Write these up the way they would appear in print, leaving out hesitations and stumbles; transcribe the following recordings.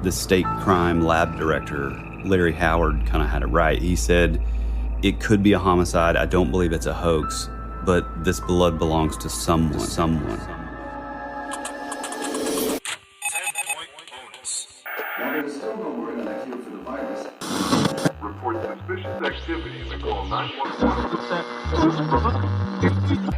the state crime lab director, Larry Howard, kind of had it right. He said it could be a homicide. I don't believe it's a hoax, but this blood belongs to someone. 10-point bonus. Now, there's still no word on a cure for the virus. Report suspicious activity and call 911.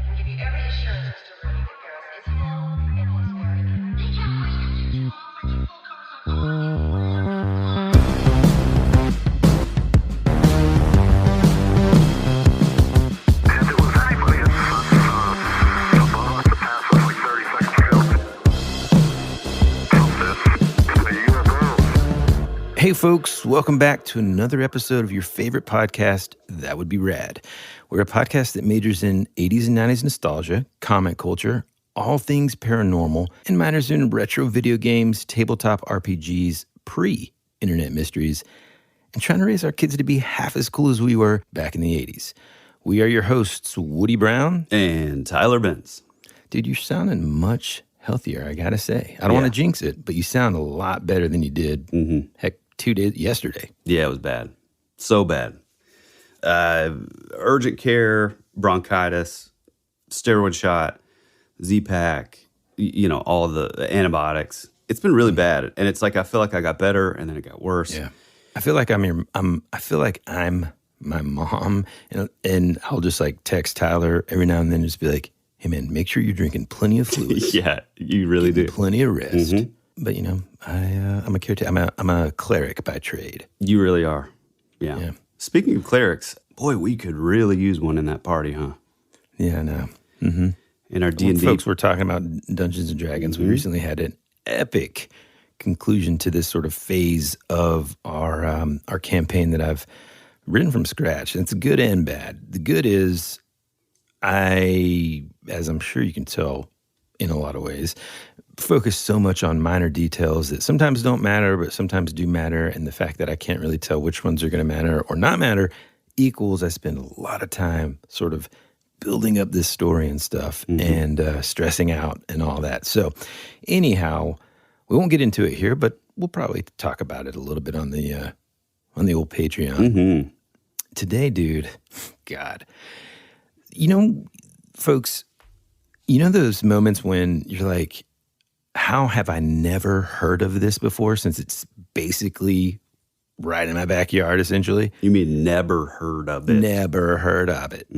Hey folks, welcome back to another episode of your favorite podcast, That Would Be Rad. We're a podcast that majors in 80s and 90s nostalgia, comic culture, all things paranormal, and minors in retro video games, tabletop RPGs, pre-internet mysteries, and trying to raise our kids to be half as cool as we were back in the 80s. We are your hosts, Woody Brown And Tyler Benz. Dude, you're sounding much healthier, I gotta say. I don't want to jinx it, but you sound a lot better than you did, heck, 2 days yesterday. Yeah, it was bad. So bad. Urgent care, bronchitis, steroid shot, Z-Pack, all of the antibiotics. It's been really bad. And it's like, I feel like I got better and then it got worse. Yeah. I feel like I'm my mom, and I'll just like text Tyler every now and then, just be like, hey man, make sure you're drinking plenty of fluids. Yeah, you really do. Plenty of rest. But I'm a caretaker. I'm a cleric by trade. You really are. Yeah. Speaking of clerics, boy, we could really use one in that party, huh? Yeah, I know. In our D&D. Folks, we're talking about Dungeons and Dragons. We recently had an epic conclusion to this sort of phase of our campaign that I've written from scratch. And it's good and bad. The good is as I'm sure you can tell in a lot of ways, focus so much on minor details that sometimes don't matter, but sometimes do matter. And the fact that I can't really tell which ones are going to matter or not matter equals I spend a lot of time sort of building up this story and stuff and stressing out and all that. So anyhow, we won't get into it here, but we'll probably talk about it a little bit on the old Patreon. Today, dude, God, folks, those moments when you're like, how have I never heard of this before, since it's basically right in my backyard, essentially? You mean never heard of it? Never heard of it.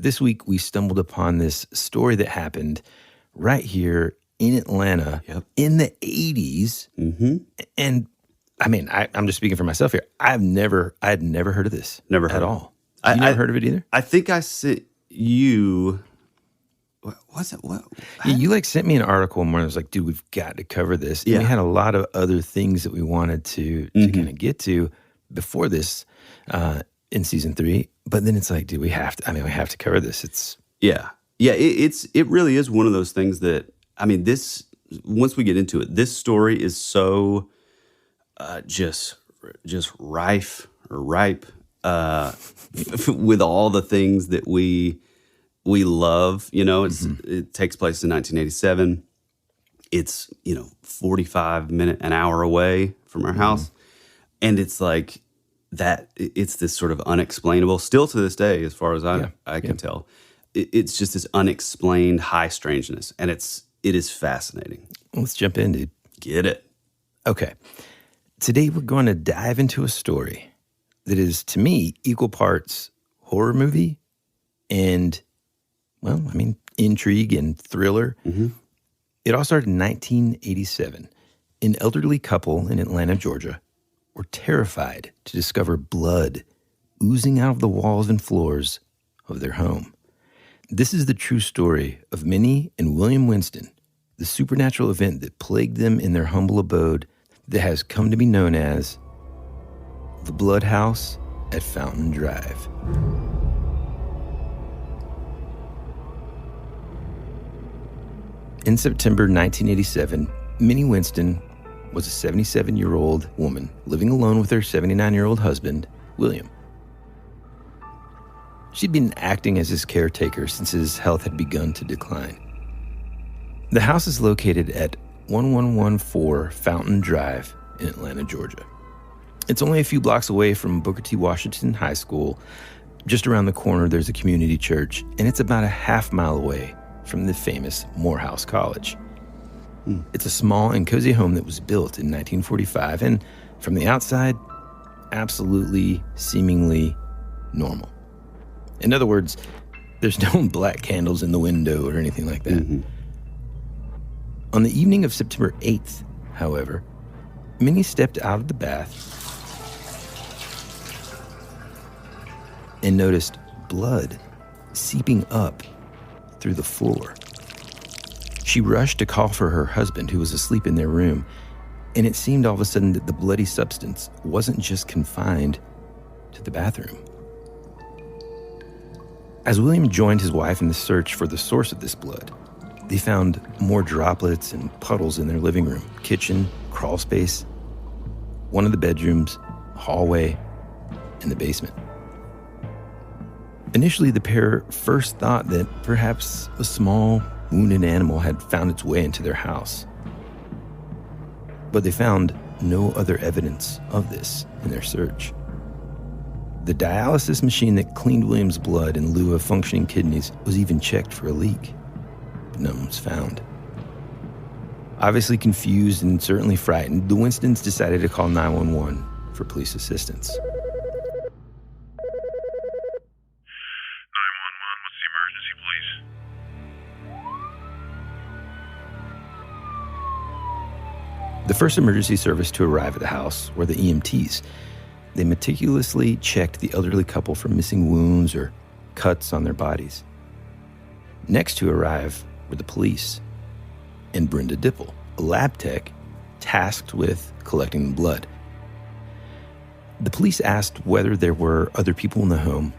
This week we stumbled upon this story that happened right here in Atlanta in the 80s. And I mean, I'm just speaking for myself here. I had never heard of this. Never heard at all. You never heard of it either? I think I sent you. What was it? What? Yeah, you sent me an article and I was like, dude, we've got to cover this. And we had a lot of other things that we wanted to kind of get to before this in season 3. But then it's like, dude, we have to cover this. It really is one of those things that, this, once we get into it, this story is so just ripe with all the things that we love. It takes place in 1987. It's 45 minutes, an hour away from our house, and it's like that. It's this sort of unexplainable, still to this day, as far as I can tell. It's just this unexplained high strangeness, and it is fascinating. Let's jump in, dude. Get it? Okay. Today we're going to dive into a story that is, to me, equal parts horror movie and, intrigue and thriller. It all started in 1987. An elderly couple in Atlanta, Georgia, were terrified to discover blood oozing out of the walls and floors of their home. This is the true story of Minnie and William Winston, the supernatural event that plagued them in their humble abode that has come to be known as the Blood House at Fountain Drive. In September 1987, Minnie Winston was a 77-year-old woman living alone with her 79-year-old husband, William. She'd been acting as his caretaker since his health had begun to decline. The house is located at 1114 Fountain Drive in Atlanta, Georgia. It's only a few blocks away from Booker T. Washington High School. Just around the corner, there's a community church, and it's about a half-mile away from the famous Morehouse College. It's a small and cozy home that was built in 1945, and from the outside, absolutely, seemingly normal. In other words, there's no black candles in the window or anything like that. On the evening of September 8th, however, Minnie stepped out of the bath and noticed blood seeping up through the floor. She rushed to call for her husband, who was asleep in their room, and it seemed all of a sudden that the bloody substance wasn't just confined to the bathroom. As William joined his wife in the search for the source of this blood, they found more droplets and puddles in their living room, kitchen, crawl space, one of the bedrooms, hallway, and the basement. Initially, the pair first thought that perhaps a small, wounded animal had found its way into their house. But they found no other evidence of this in their search. The dialysis machine that cleaned William's blood in lieu of functioning kidneys was even checked for a leak, but none was found. Obviously confused and certainly frightened, the Winstons decided to call 911 for police assistance. 911, what's the emergency, please? The first emergency service to arrive at the house were the EMTs. They meticulously checked the elderly couple for missing wounds or cuts on their bodies. Next to arrive were the police and Brenda Dipple, a lab tech tasked with collecting the blood. The police asked whether there were other people in the home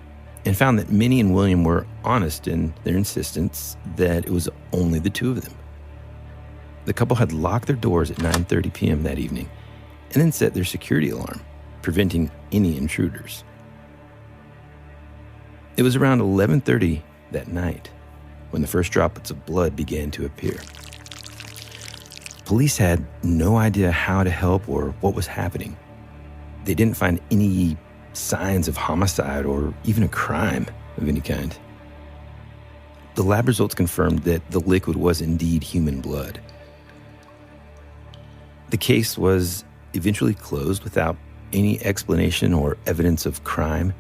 and found that Minnie and William were honest in their insistence that it was only the two of them. The couple had locked their doors at 9:30 p.m. that evening and then set their security alarm, preventing any intruders. It was around 11:30 that night when the first droplets of blood began to appear. Police had no idea how to help or what was happening. They didn't find any signs of homicide or even a crime of any kind. The lab results confirmed that the liquid was indeed human blood. The case was eventually closed without any explanation or evidence of crime.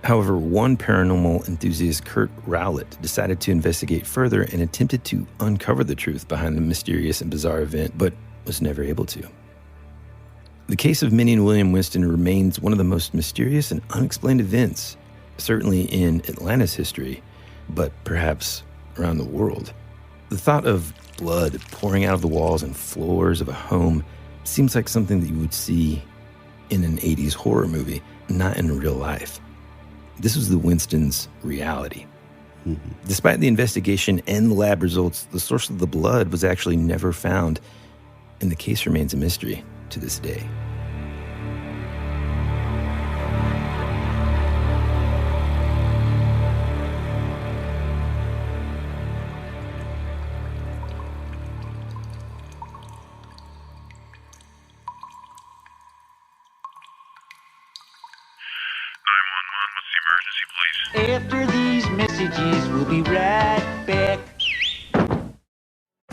However, one paranormal enthusiast, Kurt Rowlett, decided to investigate further and attempted to uncover the truth behind the mysterious and bizarre event, but was never able to. The case of Minnie and William Winston remains one of the most mysterious and unexplained events, certainly in Atlanta's history, but perhaps around the world. The thought of blood pouring out of the walls and floors of a home seems like something that you would see in an 80s horror movie, not in real life. This was the Winstons' reality. Despite the investigation and the lab results, the source of the blood was actually never found, and the case remains a mystery to this day. After these messages, we'll be right back.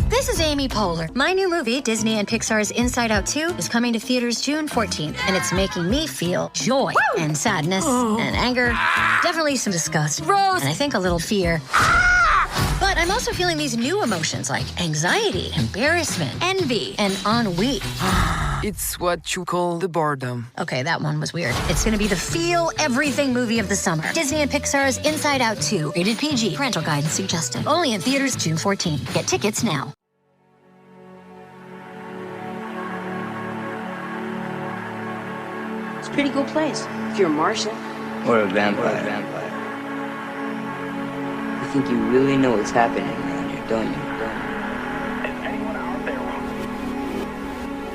This is Amy Poehler. My new movie, Disney and Pixar's Inside Out 2, is coming to theaters June 14th, and it's making me feel joy and sadness and anger, definitely some disgust, and I think a little fear. But I'm also feeling these new emotions like anxiety, embarrassment, envy, and ennui. It's what you call the boredom. Okay, that one was weird. It's gonna be the feel everything movie of the summer. Disney and Pixar's Inside Out 2, rated PG, parental guidance suggested. Only in theaters June 14th. Get tickets now. It's a pretty cool place if you're a Martian. Or a vampire. You think you really know what's happening around here, don't you? Is anyone out there?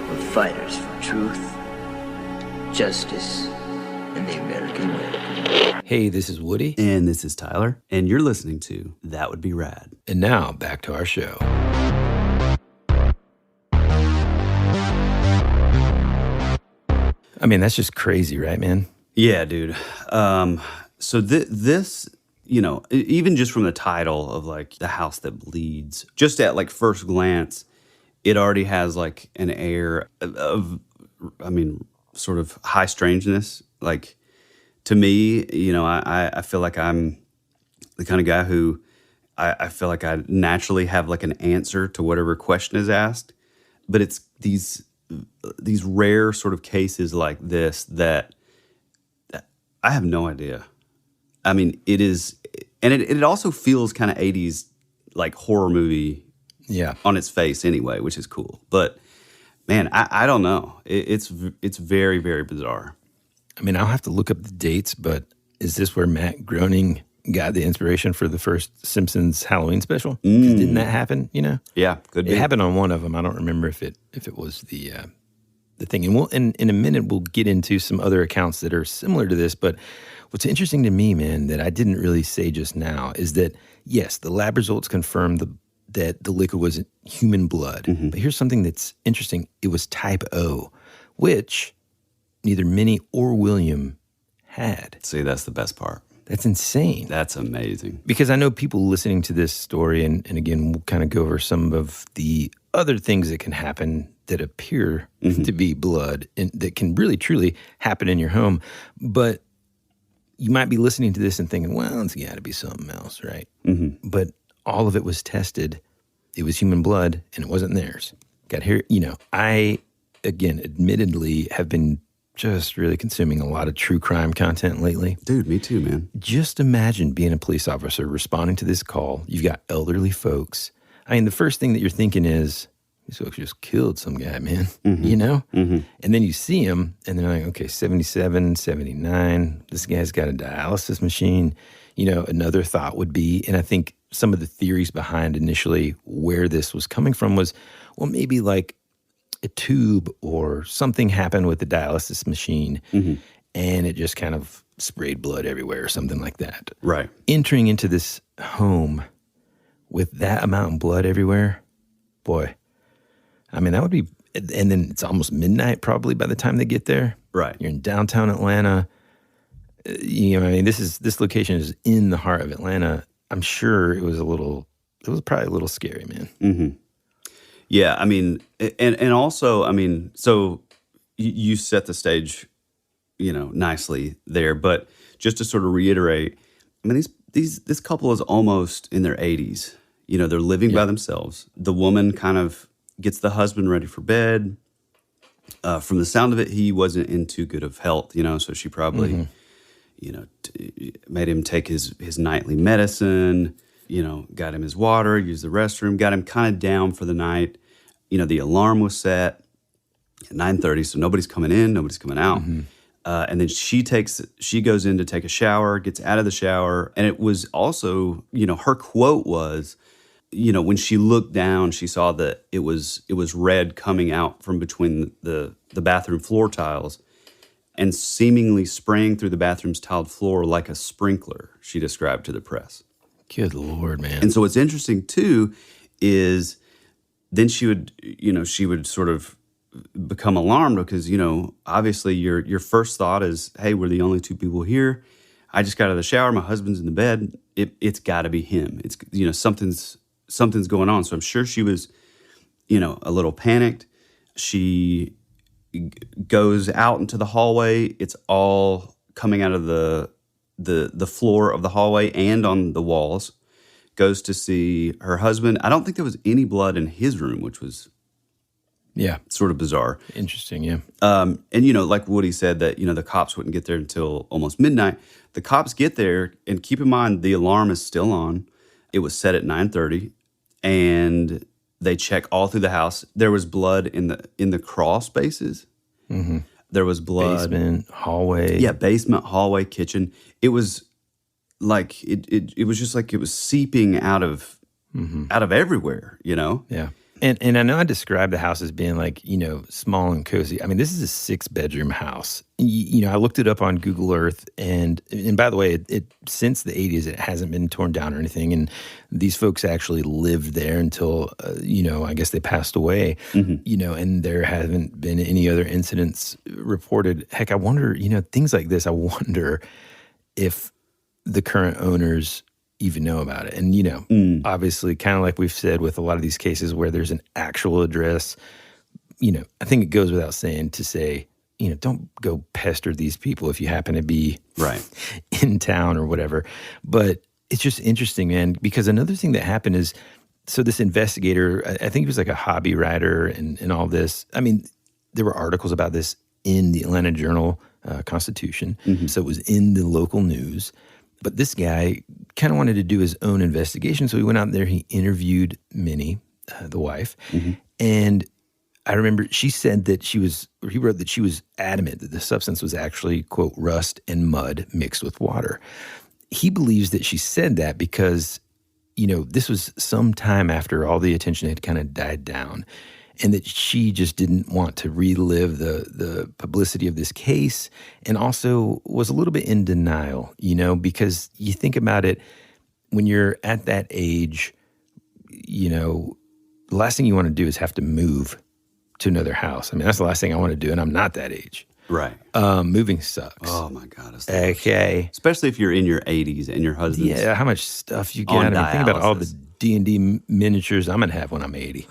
We're fighters for truth, justice, and the American way. Hey, this is Woody. And this is Tyler, and you're listening to That Would Be Rad. And now, back to our show. I mean, that's just crazy, right, man? Yeah, dude. So this, even just from the title of like The House That Bleeds, just at like first glance, it already has like an air of, sort of high strangeness. Like to me, I feel like I'm the kind of guy who I feel like I naturally have like an answer to whatever question is asked, but it's these rare sort of cases like this that I have no idea. I mean, it is, and it also feels kind of 80s like horror movie on its face anyway, which is cool. But man, I don't know. It's very, very bizarre. I mean, I'll have to look up the dates, but is this where Matt Groening got the inspiration for the first Simpsons Halloween special? 'Cause didn't that happen, Yeah, could be. It happened on one of them. I don't remember if it was the thing. And in a minute, we'll get into some other accounts that are similar to this. But what's interesting to me, man, that I didn't really say just now is that, yes, the lab results confirmed that the liquid was human blood. Mm-hmm. But here's something that's interesting. It was type O, which neither Minnie or William had. See, that's the best part. That's insane. That's amazing. Because I know people listening to this story, and again, we'll kind of go over some of the other things that can happen that appear to be blood and that can really, truly happen in your home. But you might be listening to this and thinking, well, it's got to be something else, right? Mm-hmm. But all of it was tested. It was human blood, and it wasn't theirs. Got here, I, again, admittedly have been just really consuming a lot of true crime content lately. Dude, me too, man. Just imagine being a police officer responding to this call. You've got elderly folks. I mean, the first thing that you're thinking is, these folks just killed some guy, man, Mm-hmm. And then you see him, and they're like, okay, 77, 79, this guy's got a dialysis machine. Another thought would be, and I think some of the theories behind initially where this was coming from was, well, maybe like a tube or something happened with the dialysis machine, and it just kind of sprayed blood everywhere or something like that. Right. Entering into this home with that amount of blood everywhere, boy, I mean, that would be, and then it's almost midnight probably by the time they get there. Right. You're in downtown Atlanta. This location is in the heart of Atlanta. I'm sure it was probably a little scary, man. Mm-hmm. Yeah, I mean, and also, I mean, so you set the stage, nicely there. But just to sort of reiterate, I mean, this couple is almost in their 80s. They're living by themselves. The woman kind of gets the husband ready for bed. From the sound of it, he wasn't in too good of health, so she probably, made him take his nightly medicine, got him his water, used the restroom, got him kind of down for the night. The alarm was set at 9:30, so nobody's coming in, nobody's coming out. And then she goes in to take a shower, gets out of the shower, and it was also, her quote was, when she looked down, she saw that it was red coming out from between the bathroom floor tiles and seemingly spraying through the bathroom's tiled floor like a sprinkler, she described to the press. Good Lord, man. And so what's interesting, too, is then she would sort of become alarmed because, obviously your first thought is, hey, we're the only two people here. I just got out of the shower. My husband's in the bed. It's got to be him. It's, something's going on. So I'm sure she was, a little panicked. She goes out into the hallway. It's all coming out of the floor of the hallway and on the walls. Goes to see her husband. I don't think there was any blood in his room, which was sort of bizarre. Interesting, yeah. And, like Woody said that, the cops wouldn't get there until almost midnight. The cops get there, and keep in mind, the alarm is still on. It was set at 9:30, and they check all through the house. There was blood in the crawl spaces. Mm-hmm. There was blood. Basement, hallway. Yeah, basement, hallway, kitchen. It was like it was just like it was seeping out of everywhere, Yeah. And I know I described the house as being like, small and cozy. I mean, this is a 6-bedroom house. I looked it up on Google Earth, and by the way, it since the 80s, it hasn't been torn down or anything. And these folks actually lived there until, I guess they passed away, and there haven't been any other incidents reported. Heck, I wonder, things like this, I wonder if the current owners even know about it. And, obviously, kind of like we've said with a lot of these cases where there's an actual address, I think it goes without saying to say, don't go pester these people if you happen to be Right. in town or whatever. But it's just interesting, man, because another thing that happened is, so this investigator, I think he was like a hobby writer and all this. I mean, there were articles about this in the Atlanta Journal-Constitution. So it was in the local news. But this guy kind of wanted to do his own investigation. So he went out there, he interviewed Minnie, the wife. And I remember she said that he wrote that she was adamant that the substance was actually, quote, rust and mud mixed with water. He believes that she said that because, this was some time after all the attention had kind of died down, and that she just didn't want to relive the publicity of this case, and also was a little bit in denial, because you think about it, when you're at that age, the last thing you want to do is have to move to another house. I mean, that's the last thing I want to do, and I'm not that age. Right. Moving sucks. Oh, my God. Okay. Especially if you're in your 80s and your husband's Yeah, how much stuff you on got. I mean, think about all the dialysis. D&D miniatures I'm going to have when I'm 80.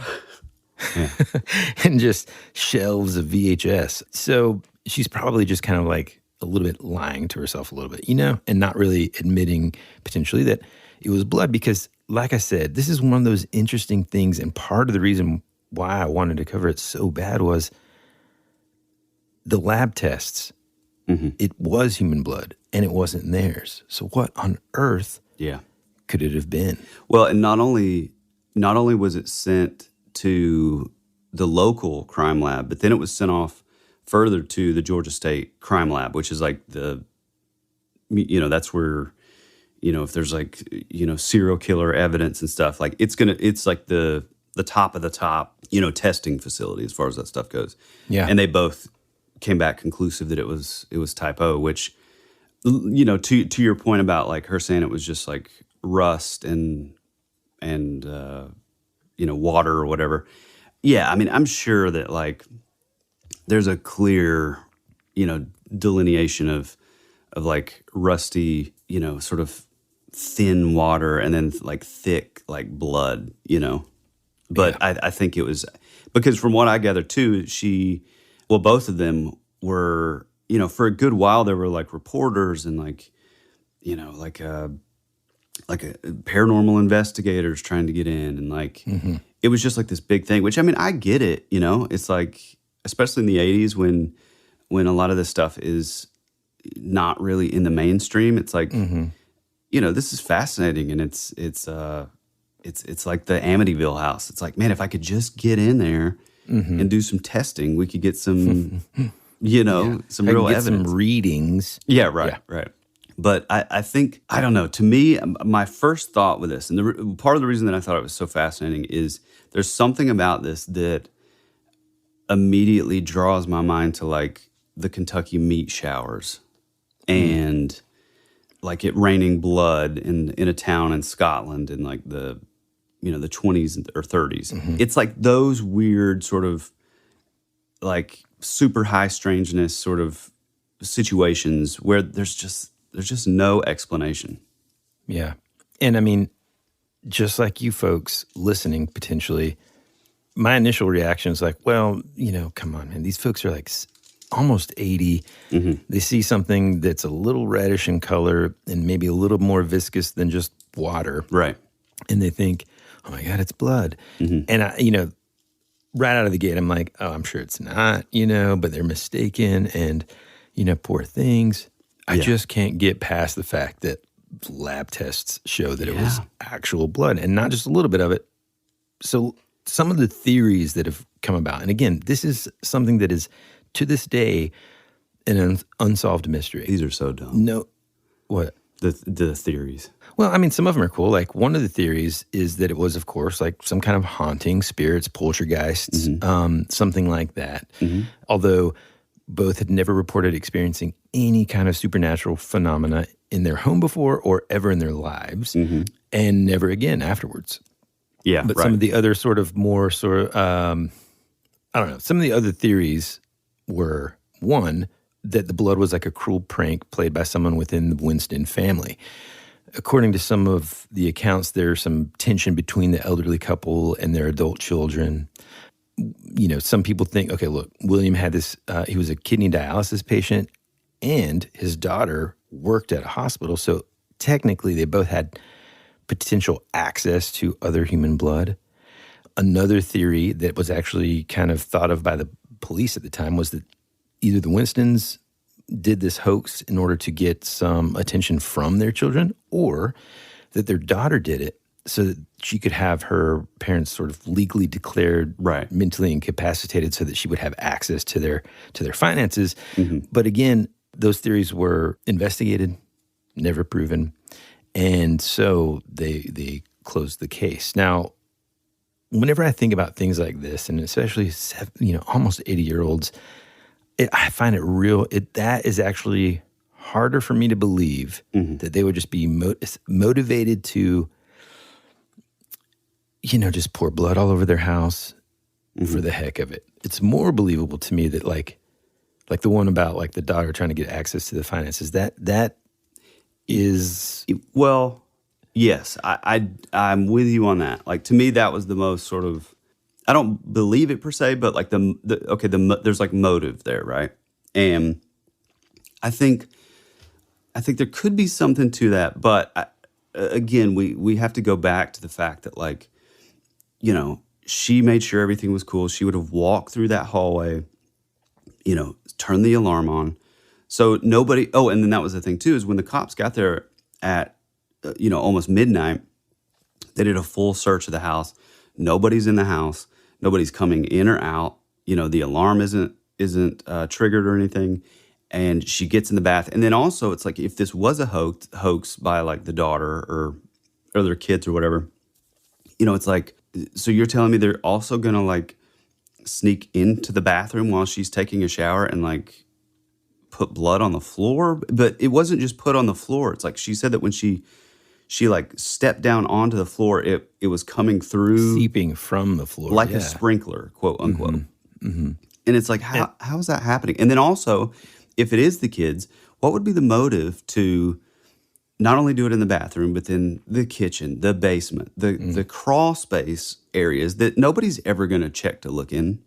And just shelves of VHS. So she's probably just kind of like a little bit lying to herself a little bit, and not really admitting potentially that it was blood because, like I said, this is one of those interesting things, and part of the reason why I wanted to cover it so bad was the lab tests. It was human blood, and it wasn't theirs. So what on earth could it have been? Well, and not only was it sent to the local crime lab, but then it was sent off further to the Georgia State Crime Lab, which is like that's where, if there's like, serial killer evidence and stuff, like it's like the top of the top, testing facility as far as that stuff goes. Yeah. And they both came back conclusive that it was type O, which, to your point about like her saying it was just like rust and water or whatever. Yeah, I mean, I'm sure that like there's a clear, delineation of like rusty, sort of thin water and then like thick like blood, But I think it was because from what I gather too, both of them were, for a good while there were like reporters and like, like a paranormal investigators trying to get in, and like it was just like this big thing. Which I mean, I get it. It's like especially in the '80s when a lot of this stuff is not really in the mainstream. It's like this is fascinating, and it's like the Amityville house. It's like, man, if I could just get in there and do some testing, we could get some some real get evidence, some readings. Yeah, right. But I think, I don't know, to me, my first thought with this, and part of the reason that I thought it was so fascinating is there's something about this that immediately draws my mind to like the Kentucky meat showers and like it raining blood in a town in Scotland in like the 20s or 30s. It's like those weird sort of like super high strangeness sort of situations where there's just no explanation. Yeah. And I mean, just like you folks listening potentially, my initial reaction is like, well, come on, man. These folks are like almost 80. They see something that's a little reddish in color and maybe a little more viscous than just water. Right. And they think, oh my God, it's blood. And I, right out of the gate, I'm like, oh, I'm sure it's not, but they're mistaken. And, poor things. I just can't get past the fact that lab tests show that it was actual blood and not just a little bit of it. So some of the theories that have come about, and again, this is something that is to this day an unsolved mystery. These are so dumb. No, what? the theories. Well, I mean, some of them are cool. Like one of the theories is that it was, of course, like some kind of haunting, spirits, poltergeists, something like that. Although both had never reported experiencing any kind of supernatural phenomena in their home before or ever in their lives, and never again afterwards. Yeah, But right. some of the other sort of more I don't know, some of the other theories were, one, that the blood was like a cruel prank played by someone within the Winston family. According to some of the accounts, there's some tension between the elderly couple and their adult children. You know, some people think, okay, look, William had this, he was a kidney dialysis patient and his daughter worked at a hospital. So technically they both had potential access to other human blood. Another theory that was actually kind of thought of by the police at the time was that either the Winstons did this hoax in order to get some attention from their children, or that their daughter did it so that she could have her parents sort of legally declared mentally incapacitated so that she would have access to their finances. But again, those theories were investigated, never proven, and so they closed the case. Now, whenever I think about things like this, and especially almost 80-year-olds, I find it real. That is actually harder for me to believe that they would just be motivated to, just pour blood all over their house for the heck of it. It's more believable to me that like the one about like the daughter trying to get access to the finances. That is well, yes, I'm with you on that. Like to me, that was the most sort of. I don't believe it per se, but like there's like motive there, right? And I think there could be something to that, but again, we have to go back to the fact that like, she made sure everything was cool. She would have walked through that hallway, turned the alarm on, so nobody. Oh, and then that was the thing too, is when the cops got there at almost midnight, they did a full search of the house. Nobody's in the house. Nobody's coming in or out. The alarm isn't triggered or anything. And she gets in the bath. And then also, it's like if this was a hoax by like the daughter or their kids or whatever, it's like, so you're telling me they're also gonna like sneak into the bathroom while she's taking a shower and like put blood on the floor? But it wasn't just put on the floor. It's like she said that when she like stepped down onto the floor, it was coming through, seeping from the floor, like a sprinkler, quote unquote. And it's like, how is that happening? And then also, if it is the kids, what would be the motive to not only do it in the bathroom, but then the kitchen, the basement, the crawl space areas that nobody's ever going to check to look in?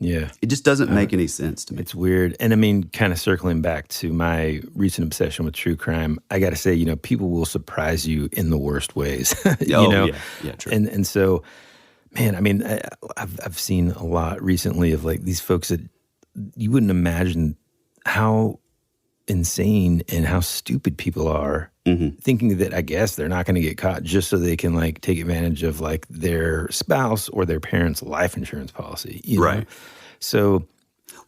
Yeah. It just doesn't make any sense to me. It's weird. And I mean, kind of circling back to my recent obsession with true crime, I got to say, people will surprise you in the worst ways. Yeah, true. And so, man, I mean, I've seen a lot recently of like these folks that you wouldn't imagine how insane and how stupid people are, thinking that I guess they're not going to get caught just so they can like take advantage of like their spouse or their parents' life insurance policy. Right. So,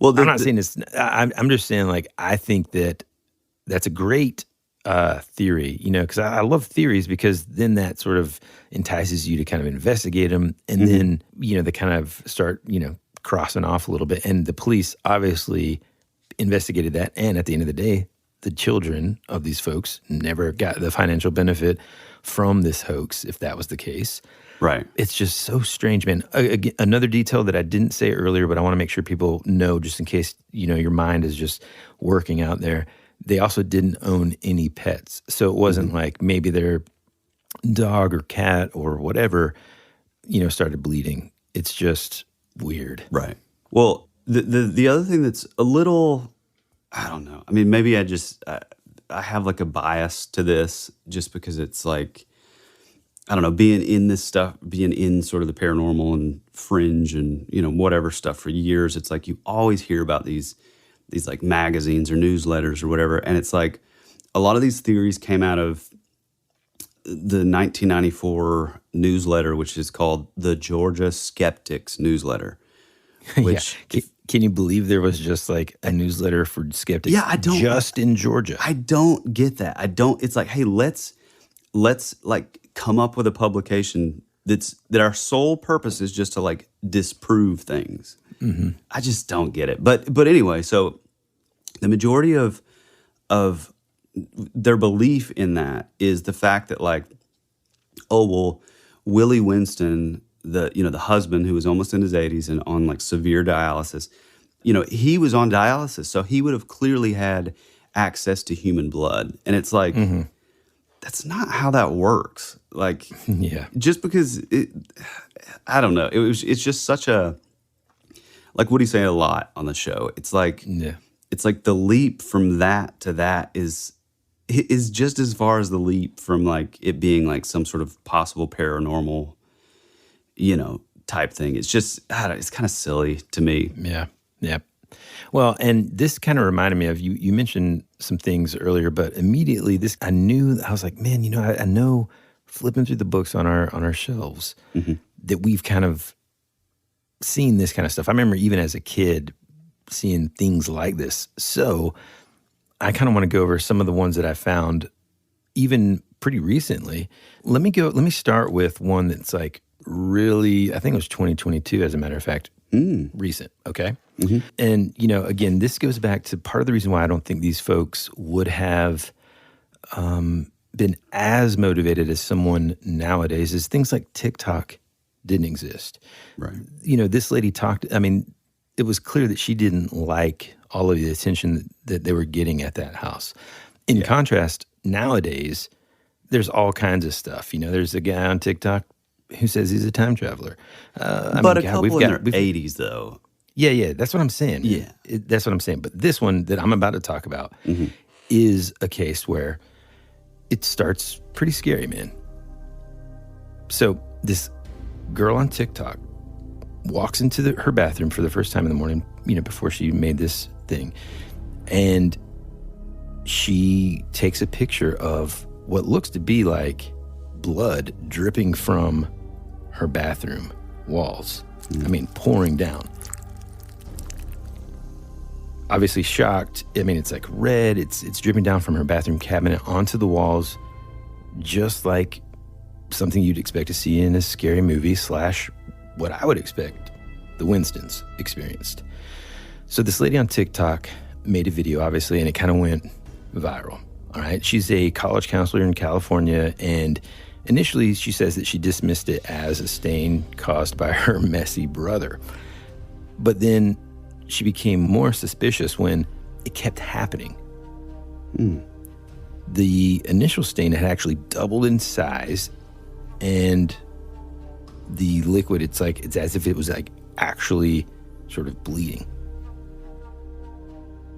well, I'm not saying this. I'm just saying like I think that's a great theory. Because I love theories because then that sort of entices you to kind of investigate them, and then they kind of start crossing off a little bit. And the police obviously investigated that, and at the end of the day, the children of these folks never got the financial benefit from this hoax, if that was the case. Right. It's just so strange, man. Again, another detail that I didn't say earlier, but I want to make sure people know just in case, your mind is just working out there. They also didn't own any pets. So it wasn't like maybe their dog or cat or whatever, started bleeding. It's just weird. Right. Well, the other thing that's a little, I don't know. I mean, maybe I have like a bias to this just because it's like, I don't know, being in this stuff, being in sort of the paranormal and fringe and, whatever stuff for years. It's like you always hear about these like magazines or newsletters or whatever. And it's like a lot of these theories came out of the 1994 newsletter, which is called the Georgia Skeptics newsletter. Which, Can you believe there was just like a newsletter for skeptics? Yeah, I don't just in Georgia. I don't get that. I don't. It's like, hey, let's like come up with a publication that our sole purpose is just to like disprove things. I just don't get it. But anyway, so the majority of their belief in that is the fact that like, oh well, Willie Winston, the husband who was almost in his 80s and on like severe dialysis, he was on dialysis, so he would have clearly had access to human blood. And it's like, that's not how that works. Like, Yeah. just because I don't know. It's just such a, like Woody's saying a lot on the show. It's like, it's like the leap from that to that is just as far as the leap from like it being like some sort of possible paranormal, type thing. It's just, I don't know, it's kind of silly to me. Yeah. Yeah. Well, and this kind of reminded me of you mentioned some things earlier, but immediately I was like, man, I know flipping through the books on our shelves that we've kind of seen this kind of stuff. I remember even as a kid seeing things like this. So I kind of want to go over some of the ones that I found even pretty recently. Let me start with one that's like really, I think it was 2022 as a matter of fact, recent, okay? And, again, this goes back to part of the reason why I don't think these folks would have been as motivated as someone nowadays is things like TikTok didn't exist. Right. This lady it was clear that she didn't like all of the attention that they were getting at that house. In contrast, nowadays, there's all kinds of stuff. There's a guy on TikTok who says he's a time traveler. But a couple in their 80s, though. Yeah, that's what I'm saying. Yeah. That's what I'm saying. But this one that I'm about to talk about is a case where it starts pretty scary, man. So this girl on TikTok walks into her bathroom for the first time in the morning, before she made this thing. And she takes a picture of what looks to be like blood dripping from her bathroom walls. Pouring down. Obviously shocked. It's like red. It's dripping down from her bathroom cabinet onto the walls, just like something you'd expect to see in a scary movie / what I would expect the Winstons experienced. So this lady on TikTok made a video, obviously, and it kind of went viral. All right. She's a college counselor in California, and initially she says that she dismissed it as a stain caused by her messy brother. But then she became more suspicious when it kept happening. The initial stain had actually doubled in size, and the liquid, it's as if it was like actually sort of bleeding.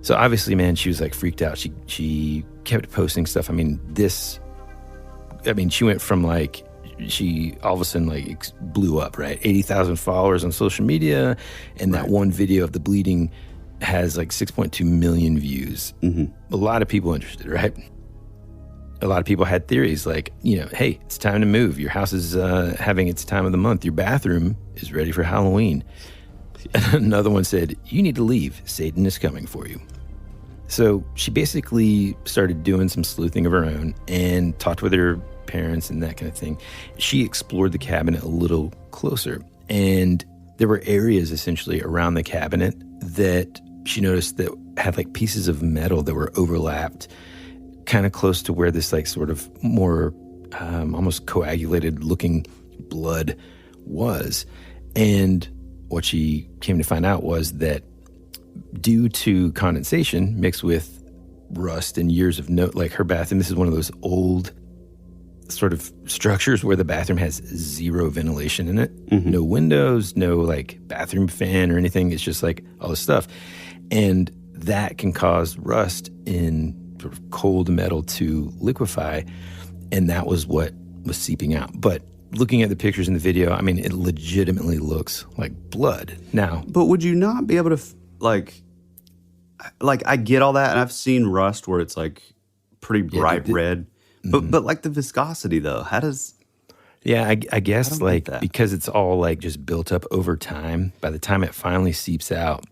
So obviously, man, she was like freaked out. She kept posting stuff. She went from like, she all of a sudden like blew up, right? 80,000 followers on social media. And that one video of the bleeding has like 6.2 million views. A lot of people interested, right? A lot of people had theories like, hey, it's time to move. Your house is having its time of the month. Your bathroom is ready for Halloween. Another one said, you need to leave. Satan is coming for you. So she basically started doing some sleuthing of her own and talked with her parents and that kind of thing. She explored the cabinet a little closer, and there were areas essentially around the cabinet that she noticed that had like pieces of metal that were overlapped kind of close to where this like sort of more almost coagulated looking blood was. And what she came to find out was that due to condensation mixed with rust and years of like her bathroom, this is one of those old sort of structures where the bathroom has zero ventilation in it. No windows, no like bathroom fan or anything. It's just like all this stuff. And that can cause rust in sort of cold metal to liquefy. And that was what was seeping out. But looking at the pictures in the video, it legitimately looks like blood. Now, but would you not be able to like I get all that, and I've seen rust where it's like pretty bright red, but like the viscosity though, how does? Yeah, I guess like because it's all like just built up over time. By the time it finally seeps out,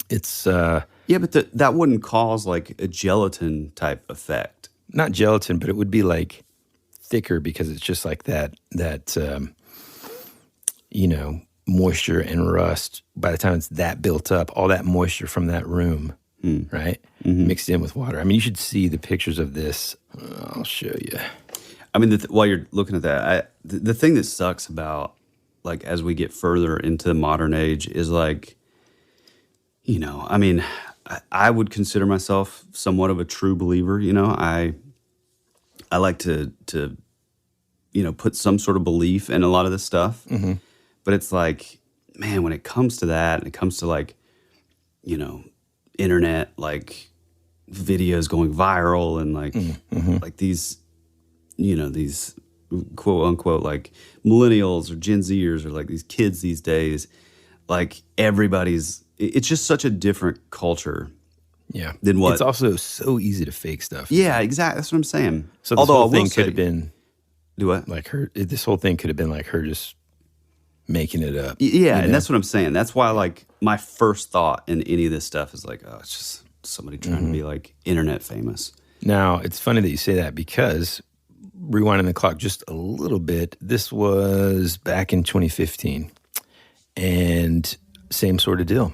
It's Yeah, but that wouldn't cause like a gelatin type effect. not gelatin, but it would be like thicker because it's just like that moisture and rust. By the time it's that built up, all that moisture from that room, right, mixed in with water. I mean, you should see the pictures of this. I'll show you. I mean, while you're looking at that, the thing that sucks about like as we get further into the modern age is like, I mean, I would consider myself somewhat of a true believer. I like to put some sort of belief in a lot of this stuff. Mm-hmm. But it's like, man, when it comes to that, and it comes to like, internet, like videos going viral and like, like these, these quote unquote, like millennials or Gen Zers or like these kids these days, like it's just such a different culture. Yeah. Than what? It's also so easy to fake stuff. Yeah, exactly. That's what I'm saying. So this whole thing could have been, do what? Like this whole thing could have been like her just making it up. Yeah, and that's what I'm saying. That's why, like, my first thought in any of this stuff is like, oh, it's just somebody trying to be like internet famous. Now, it's funny that you say that because rewinding the clock just a little bit, this was back in 2015, and same sort of deal.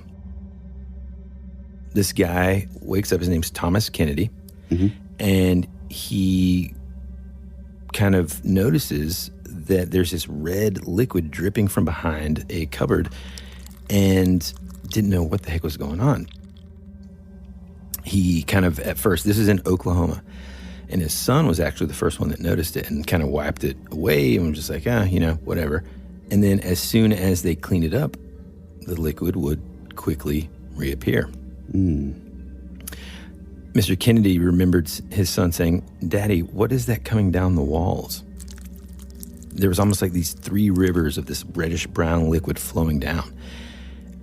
This guy wakes up, his name's Thomas Kennedy, and he kind of notices that there's this red liquid dripping from behind a cupboard and didn't know what the heck was going on. He kind of, at first, this is in Oklahoma, and his son was actually the first one that noticed it and kind of wiped it away and was just like, whatever. And then as soon as they cleaned it up, the liquid would quickly reappear. Mr. Kennedy remembered his son saying, "Daddy, what is that coming down the walls?" There was almost like these 3 rivers of this reddish-brown liquid flowing down.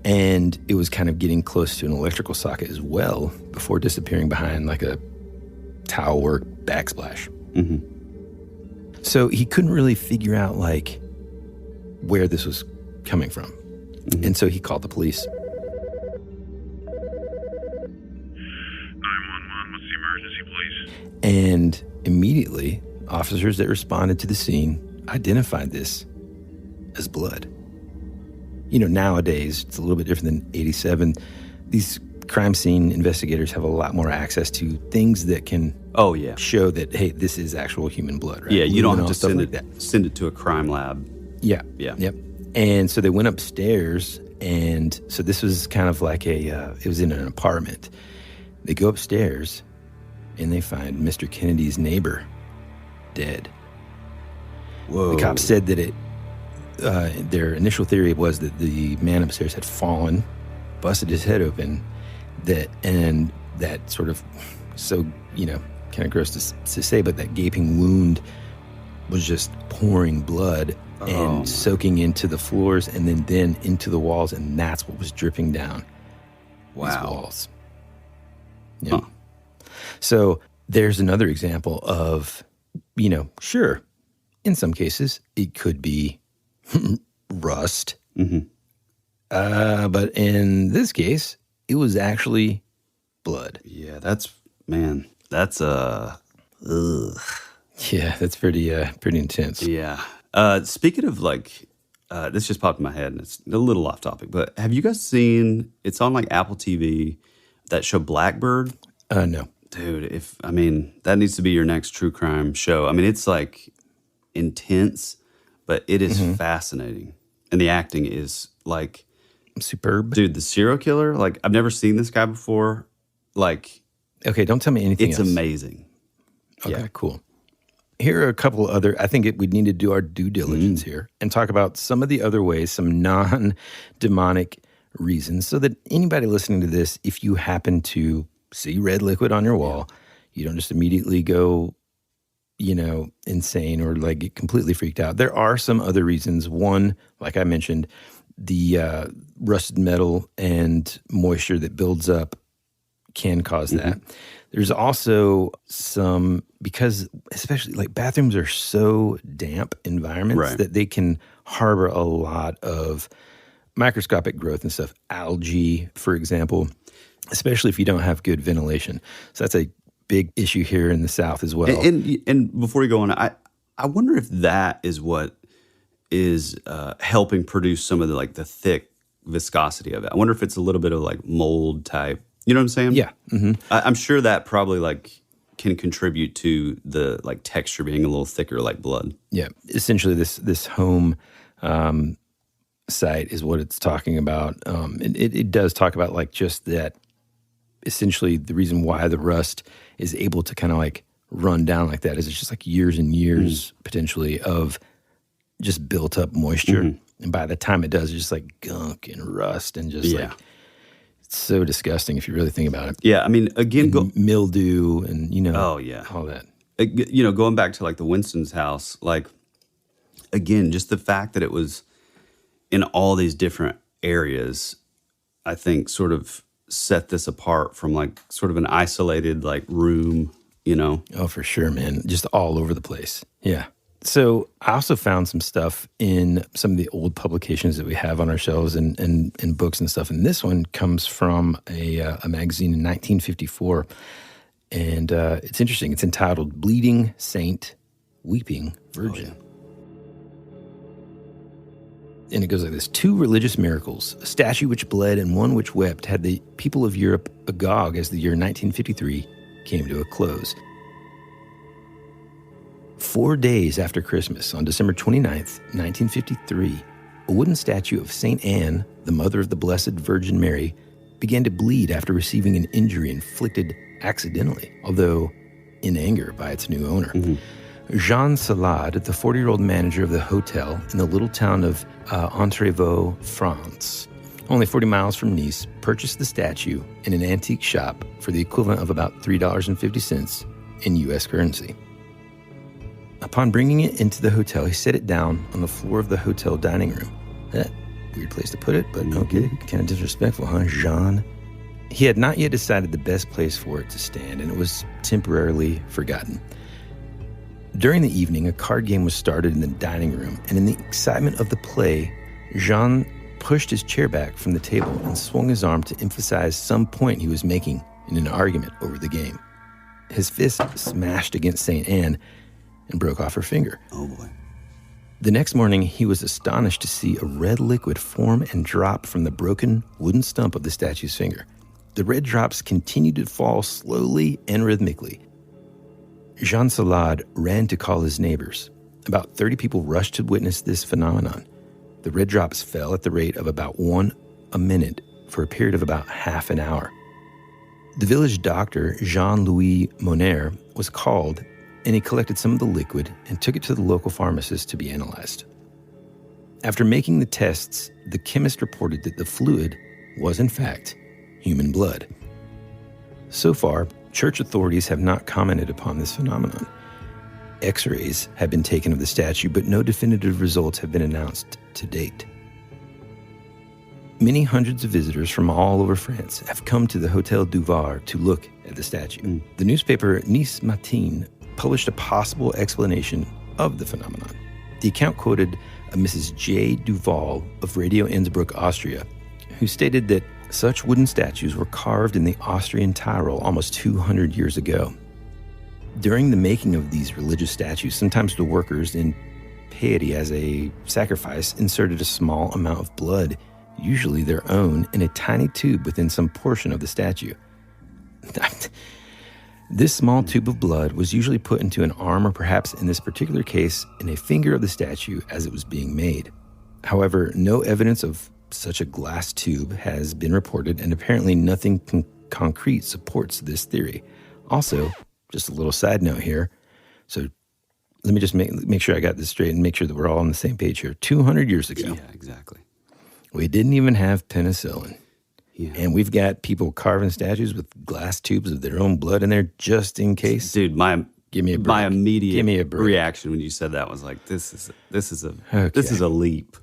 And it was kind of getting close to an electrical socket as well before disappearing behind like a towel work backsplash. So he couldn't really figure out like where this was coming from. And so he called the police. 911, what's the emergency, please? And immediately, officers that responded to the scene identified this as blood. Nowadays, it's a little bit different than 87. These crime scene investigators have a lot more access to things that can show that, hey, this is actual human blood, right? Yeah, you don't have to send it to a crime lab. Yeah. Yeah. Yep. And so they went upstairs, and so this was kind of like it was in an apartment. They go upstairs, and they find Mr. Kennedy's neighbor dead. Whoa. The cops said that their initial theory was that the man upstairs had fallen, busted his head open, and that sort of, so, kind of gross to say, but that gaping wound was just pouring blood and soaking into the floors and then into the walls, and that's what was dripping down these walls. Yeah. Huh. So there's another example of, sure, in some cases, it could be rust. But in this case, it was actually blood. Yeah, that's ugh. Yeah, that's pretty intense. Yeah. Speaking of like, this just popped in my head and it's a little off topic, but have you guys seen, it's on like Apple TV, that show Blackbird? No. Dude, that needs to be your next true crime show. I mean, it's like intense, but it is fascinating. And the acting is like superb. Dude, the serial killer, like I've never seen this guy before. Like, okay, don't tell me anything else. It's amazing. Okay, cool. Here are a couple other, I think we'd need to do our due diligence here and talk about some of the other ways, some non-demonic reasons, so that anybody listening to this, if you happen to see red liquid on your wall, you don't just immediately go, insane or like get completely freaked out. There are some other reasons. One, like I mentioned, the rusted metal and moisture that builds up can cause that. There's also some, because especially like bathrooms are so damp environments that they can harbor a lot of microscopic growth and stuff, algae, for example, especially if you don't have good ventilation. So that's a big issue here in the South as well. And before you go on, I wonder if that is what is helping produce some of the thick viscosity of it. I wonder if it's a little bit of mold type. You know what I'm saying? Yeah. Mm-hmm. I'm sure that probably can contribute to the texture being a little thicker like blood. Yeah. Essentially, this home site is what it's talking about. It does talk about just that. Essentially, the reason why the rust is able to kind of run down like that is it's just years and years potentially of just built up moisture. Mm-hmm. And by the time it does, it's just gunk and rust and just it's so disgusting if you really think about it. Yeah, I mean, again, mildew and oh yeah, all that. Going back to the Winstons house, again, just the fact that it was in all these different areas, I think sort of set this apart from sort of an isolated room, Oh, for sure, man. Just all over the place. Yeah. So I also found some stuff in some of the old publications that we have on our shelves and books and stuff. And this one comes from a magazine in 1954. And it's interesting. It's entitled Bleeding Saint, Weeping Virgin. Oh, yeah. And it goes like this. 2 religious miracles, a statue which bled and one which wept, had the people of Europe agog as the year 1953 came to a close. 4 days after Christmas, on December 29th, 1953, a wooden statue of St. Anne, the mother of the Blessed Virgin Mary, began to bleed after receiving an injury inflicted accidentally, although in anger by its new owner. Mm-hmm. Jean Salade, the 40-year-old manager of the hotel in the little town of Entrevaux, France, only 40 miles from Nice, purchased the statue in an antique shop for the equivalent of about $3.50 in U.S. currency. Upon bringing it into the hotel, he set it down on the floor of the hotel dining room. Weird place to put it, but okay, kind of disrespectful, huh, Jean? He had not yet decided the best place for it to stand, and it was temporarily forgotten. During the evening, a card game was started in the dining room, and in the excitement of the play, Jean pushed his chair back from the table and swung his arm to emphasize some point he was making in an argument over the game. His fist smashed against St. Anne and broke off her finger. Oh, boy. The next morning, he was astonished to see a red liquid form and drop from the broken wooden stump of the statue's finger. The red drops continued to fall slowly and rhythmically. Jean Salade ran to call his neighbors. About 30 people rushed to witness this phenomenon. The red drops fell at the rate of about 1 a minute for a period of about half an hour. The village doctor, Jean-Louis Moner, was called, and he collected some of the liquid and took it to the local pharmacist to be analyzed. After making the tests, the chemist reported that the fluid was, in fact, human blood. So far, church authorities have not commented upon this phenomenon. X-rays have been taken of the statue, but no definitive results have been announced to date. Many hundreds of visitors from all over France have come to the Hotel du Var to look at the statue. The newspaper Nice Matin published a possible explanation of the phenomenon. The account quoted a Mrs. J. Duval of Radio Innsbruck, Austria, who stated that such wooden statues were carved in the Austrian Tyrol almost 200 years ago. During the making of these religious statues, sometimes the workers, in piety as a sacrifice, inserted a small amount of blood, usually their own, in a tiny tube within some portion of the statue. This small tube of blood was usually put into an arm, or perhaps in this particular case, in a finger of the statue as it was being made. However, no evidence of such a glass tube has been reported, and apparently nothing concrete supports this theory. Also, just a little side note here. So let me just make sure I got this straight and make sure that we're all on the same page here. 200 years ago. Yeah, exactly. We didn't even have penicillin. Yeah. And we've got people carving statues with glass tubes of their own blood in there just in case. Dude, give me a break. My immediate Give me a break. reaction when you said that was like, this is a leap.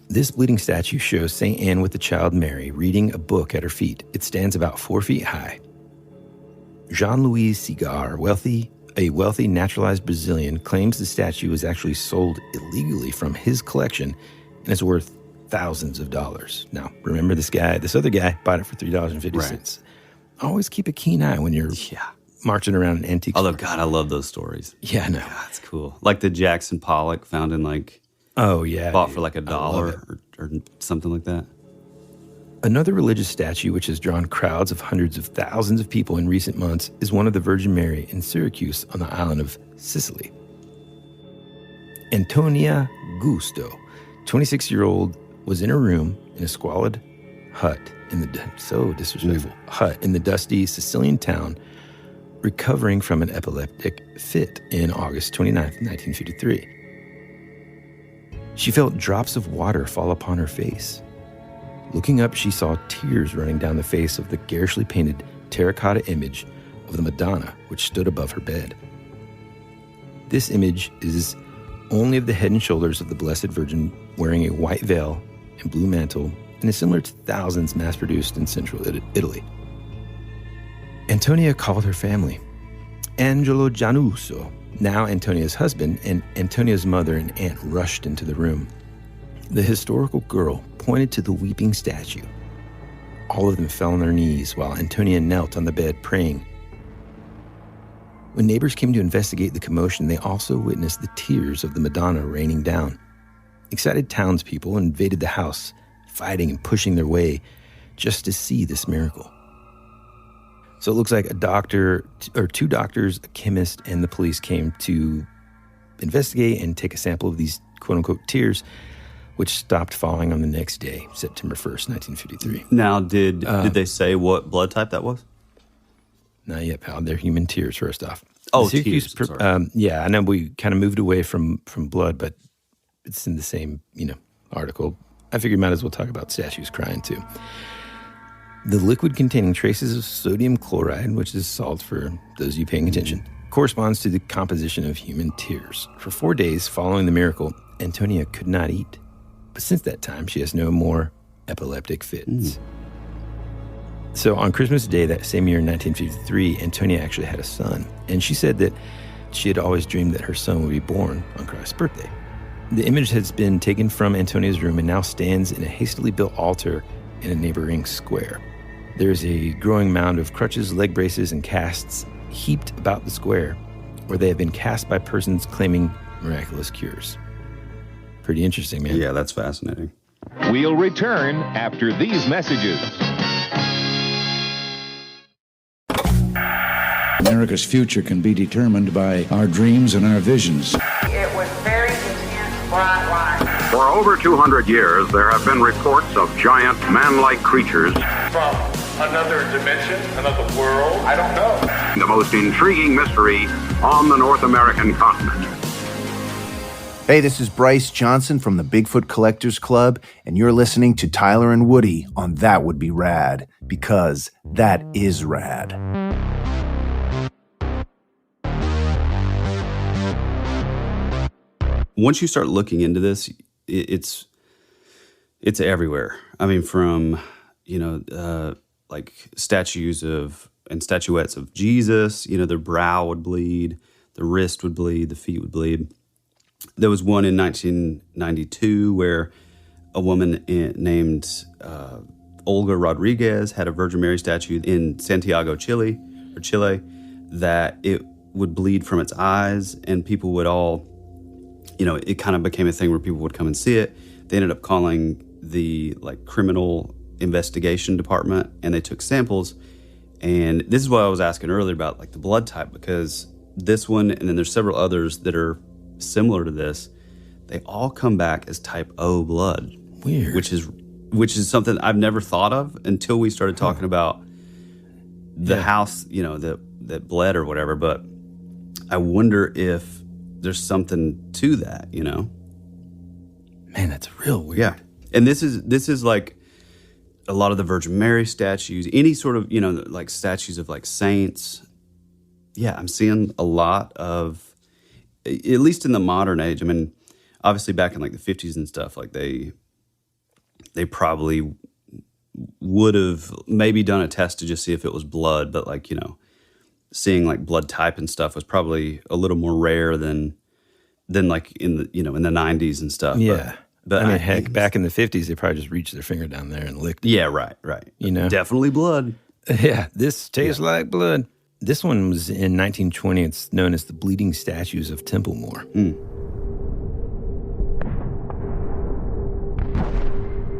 This bleeding statue shows St. Anne with the child Mary reading a book at her feet. It stands about 4 feet high. Jean-Louis Cigar, a wealthy naturalized Brazilian, claims the statue was actually sold illegally from his collection and is worth thousands of dollars. Now, remember this other guy bought it for $3.50. Right. Always keep a keen eye when you're marching around an antique store. Although, God, I love those stories. Yeah, I know. God, that's cool. Like the Jackson Pollock found in like, bought for like $1 or something like that. Another religious statue which has drawn crowds of hundreds of thousands of people in recent months is one of the Virgin Mary in Syracuse on the island of Sicily. Antonia Gusto, 26-year-old, was in a room in a squalid hut hut in the dusty Sicilian town, recovering from an epileptic fit in August 29th, 1953. She felt drops of water fall upon her face. Looking up, she saw tears running down the face of the garishly painted terracotta image of the Madonna, which stood above her bed. This image is only of the head and shoulders of the Blessed Virgin wearing a white veil and blue mantle, and is similar to thousands mass-produced in central Italy. Antonia called her family. Angelo Giannuso, now Antonia's husband, and Antonia's mother and aunt rushed into the room. The historical girl pointed to the weeping statue. All of them fell on their knees while Antonia knelt on the bed praying. When neighbors came to investigate the commotion, they also witnessed the tears of the Madonna raining down. Excited townspeople invaded the house, fighting and pushing their way just to see this miracle. So it looks like a doctor, or two doctors, a chemist, and the police came to investigate and take a sample of these quote-unquote tears, which stopped falling on the next day, September 1st, 1953. Now, did they say what blood type that was? Not yet, pal. They're human tears, first off. Oh, Syracuse, tears. Sorry. Yeah, I know we kind of moved away from blood, but it's in the same, article. I figured might as well talk about statues crying, too. The liquid containing traces of sodium chloride, which is salt for those of you paying attention, corresponds to the composition of human tears. For 4 days following the miracle, Antonia could not eat. But since that time, she has no more epileptic fits. So on Christmas Day that same year in 1953, Antonia actually had a son. And she said that she had always dreamed that her son would be born on Christ's birthday. The image has been taken from Antonia's room and now stands in a hastily built altar in a neighboring square. There's a growing mound of crutches, leg braces, and casts heaped about the square, where they have been cast by persons claiming miraculous cures. Pretty interesting, man. Yeah, that's fascinating. We'll return after these messages. America's future can be determined by our dreams and our visions. It was very intense, bright light. For over 200 years, there have been reports of giant man-like creatures. From another dimension, another world, I don't know. The most intriguing mystery on the North American continent. Hey, this is Bryce Johnson from the Bigfoot Collectors Club, and you're listening to Tyler and Woody on That Would Be Rad, because that is rad. Once you start looking into this, it's everywhere. I mean, from like statues of and statuettes of Jesus. Their brow would bleed, the wrist would bleed, the feet would bleed. There was one in 1992 where a woman named Olga Rodriguez had a Virgin Mary statue in Santiago, Chile, that it would bleed from its eyes, and people would all, it kind of became a thing where people would come and see it. They ended up calling the criminal investigation department, and they took samples. And this is what I was asking earlier about the blood type, because this one, and then there's several others that are similar to this, they all come back as type O blood. Weird. Which is something I've never thought of until we started talking about the house, that bled or whatever. But I wonder if there's something to that, Man, that's real weird. Yeah. And this is like a lot of the Virgin Mary statues, any sort of, statues of saints. Yeah, I'm seeing a lot of, at least in the modern age. I mean, obviously back in the 50s and stuff, they probably would have maybe done a test to just see if it was blood, but seeing blood type and stuff was probably a little more rare than in the in the 90s and stuff. Yeah. But I mean, heck, back in the 50s, they probably just reached their finger down there and licked it. Yeah, right. You know? Definitely blood. Yeah, this tastes like blood. This one was in 1920. It's known as the Bleeding Statues of Templemore.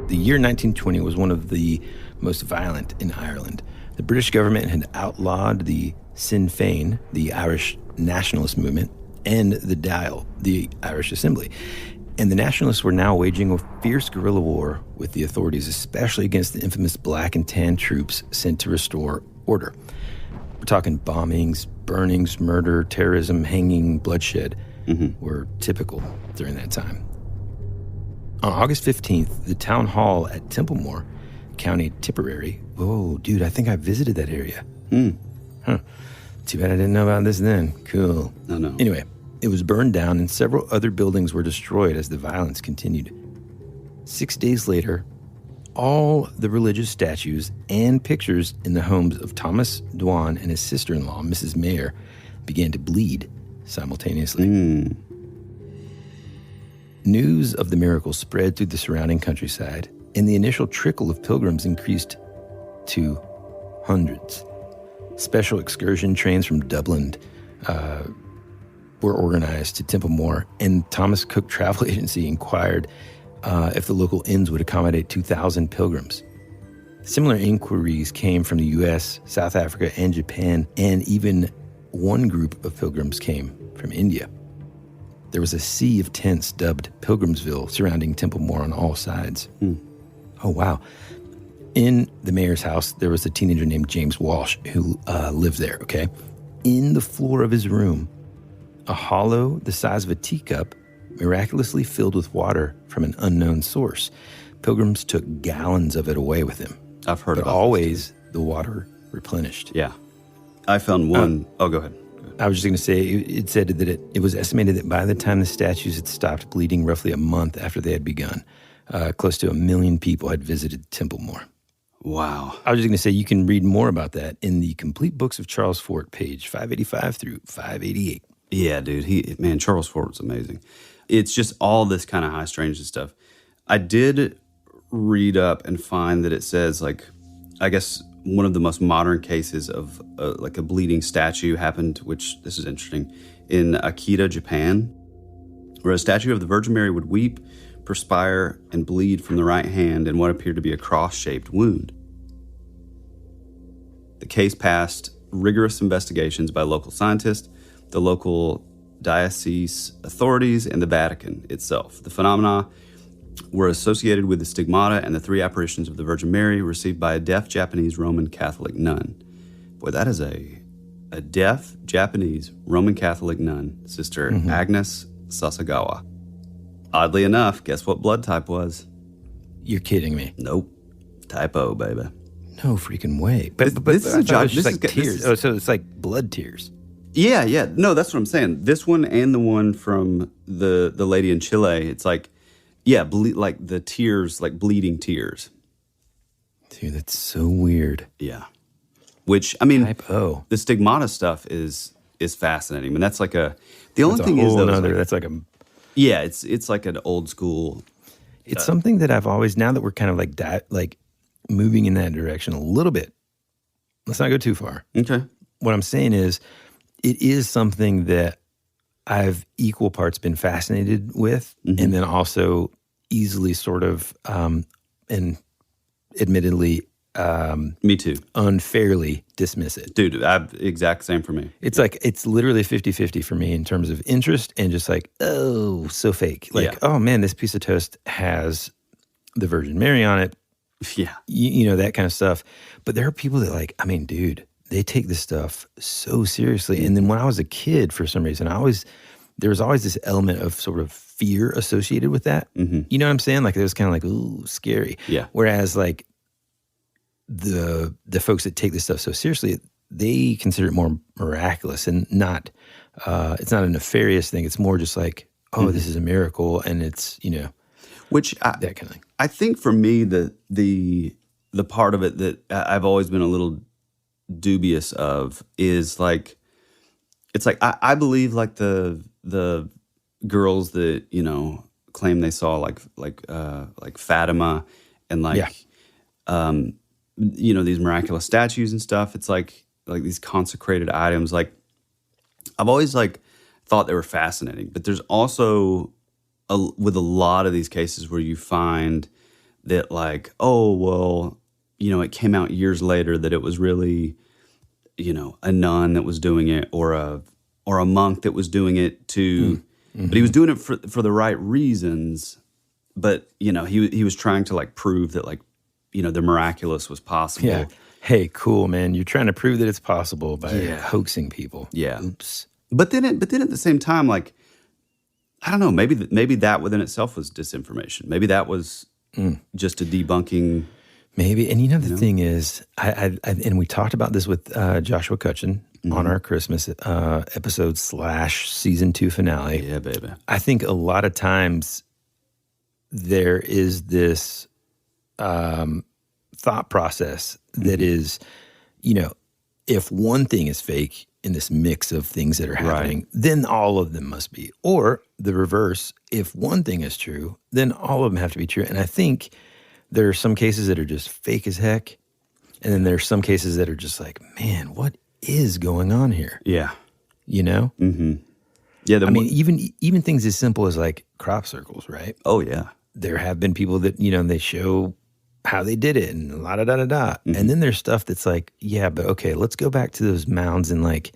The year 1920 was one of the most violent in Ireland. The British government had outlawed the Sinn Féin, the Irish nationalist movement, and the Dáil, the Irish Assembly. And the nationalists were now waging a fierce guerrilla war with the authorities, especially against the infamous black and tan troops sent to restore order. We're talking bombings, burnings, murder, terrorism, hanging, bloodshed were typical during that time. On August 15th, the town hall at Templemore, County Tipperary. Oh, dude, I think I visited that area. Huh. Too bad I didn't know about this then. Cool. No. Anyway, it was burned down and several other buildings were destroyed as the violence continued. 6 days later, all the religious statues and pictures in the homes of Thomas Dwan and his sister-in-law, Mrs. Mayer, began to bleed simultaneously. News of the miracle spread through the surrounding countryside, and the initial trickle of pilgrims increased to hundreds. Special excursion trains from Dublin were organized to Templemore, and Thomas Cook Travel Agency inquired if the local inns would accommodate 2,000 pilgrims. Similar inquiries came from the U.S., South Africa, and Japan, and even one group of pilgrims came from India. There was a sea of tents dubbed Pilgrimsville surrounding Templemore on all sides. Oh, wow. In the mayor's house, there was a teenager named James Walsh who lived there, okay? In the floor of his room, a hollow the size of a teacup, miraculously filled with water from an unknown source. Pilgrims took gallons of it away with them. I've heard but about always the water replenished. Yeah. I found one. Go ahead. I was just going to say, it said that it was estimated that by the time the statues had stopped bleeding, roughly a month after they had begun, close to 1 million people had visited Templemore. Wow. I was just going to say, you can read more about that in the Complete Books of Charles Fort, page 585 through 588. Yeah, dude. Charles Fort's amazing. It's just all this kind of high strangeness stuff. I did read up and find that it says, like, I guess one of the most modern cases of like a bleeding statue happened, which this is interesting, in Akita, Japan, where a statue of the Virgin Mary would weep, perspire, and bleed from the right hand in what appeared to be a cross-shaped wound. The case passed rigorous investigations by local scientists, the local diocese authorities, and the Vatican itself. The phenomena were associated with the stigmata and the 3 apparitions of the Virgin Mary received by a deaf Japanese Roman Catholic nun. Boy, that is a deaf Japanese Roman Catholic nun, Sister Agnes Sasagawa. Oddly enough, guess what blood type was? You're kidding me. Nope. Type O, baby. No freaking way. But this is a job. This is like tears. So it's like blood tears. Yeah. No, that's what I'm saying. This one and the one from the lady in Chile, it's like, like the tears, like bleeding tears. Dude, that's so weird. Yeah. Which, I mean, Type O. The stigmata stuff is fascinating. I mean, that's like the only thing is, though, that's like a... Yeah, it's like an old school. It's something that I've always, now that we're kind of like moving in that direction a little bit, let's not go too far. Okay. What I'm saying is, it is something that I've equal parts been fascinated with, and then also easily sort of, and admittedly, me too, unfairly dismiss it. Dude, exact same for me. It's like, it's literally 50-50 for me in terms of interest and just like, oh, so fake. Like, oh man, this piece of toast has the Virgin Mary on it. Yeah. You know, that kind of stuff. But there are people that like, I mean, dude, they take this stuff so seriously. And then when I was a kid, for some reason, there was always this element of sort of fear associated with that. You know what I'm saying? Like, it was kind of like, ooh, scary. Yeah. Whereas like the folks that take this stuff so seriously, they consider it more miraculous and not, it's not a nefarious thing. It's more just like, oh, this is a miracle. And it's, you know, that kind of thing. I think for me, the part of it that I've always been a little dubious of is like, it's like I believe like the girls that, you know, claim they saw like Fatima and like these miraculous statues and stuff. It's like these consecrated items. Like I've always like thought they were fascinating, but there's also with a lot of these cases where you find that like, oh well, it came out years later that it was really, a nun that was doing it or a monk that was doing it too. Mm-hmm. But he was doing it for the right reasons. But, he was trying to like prove that like, the miraculous was possible. Yeah. Hey, cool, man. You're trying to prove that it's possible by hoaxing people. Yeah. Oops. But then at the same time, like, I don't know, maybe that within itself was disinformation. Maybe that was just a debunking. Maybe. And the thing is, I and we talked about this with Joshua Cutchin on our Christmas episode / season 2 finale. Yeah, baby. I think a lot of times there is this thought process that is, if one thing is fake in this mix of things that are happening, then all of them must be. Or the reverse, if one thing is true, then all of them have to be true. And I think there are some cases that are just fake as heck. And then there are some cases that are just like, man, what is going on here? Yeah. Mm-hmm. Yeah. Even things as simple as like crop circles, right? Oh, yeah. There have been people that, they show how they did it and la-da-da-da-da. Mm-hmm. And then there's stuff that's like, yeah, but okay, let's go back to those mounds in like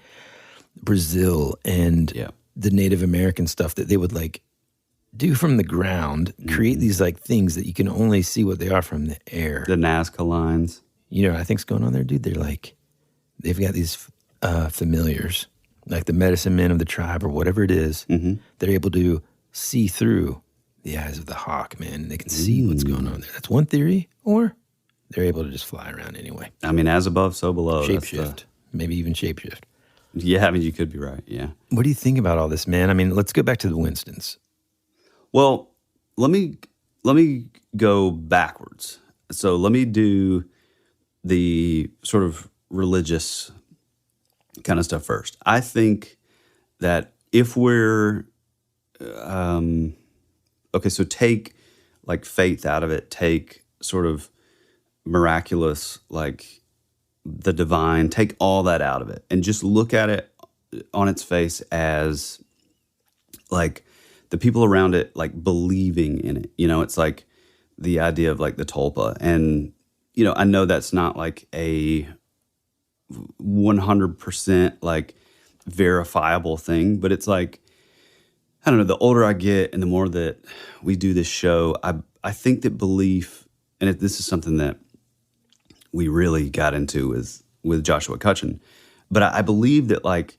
Brazil and the Native American stuff that they would like do from the ground, create these like things that you can only see what they are from the air. The Nazca lines. I think's going on there, dude. They're like, they've got these familiars, like the medicine men of the tribe or whatever it is. Mm-hmm. They're able to see through the eyes of the hawk, man. And they can see what's going on there. That's one theory. Or they're able to just fly around anyway. I mean, as above, so below. Shapeshift. Maybe even shapeshift. Yeah, I mean, you could be right, yeah. What do you think about all this, man? I mean, let's go back to the Winstons. Well, let me go backwards. So let me do the sort of religious kind of stuff first. I think that if we're okay, so take like faith out of it, take sort of miraculous, like the divine, take all that out of it and just look at it on its face as like the people around it like believing in it. It's like the idea of like the tulpa. And, I know that's not like a 100% like verifiable thing, but it's like, I don't know, the older I get and the more that we do this show, I think that belief, and this is something that we really got into with Joshua Cutchin, but I believe that like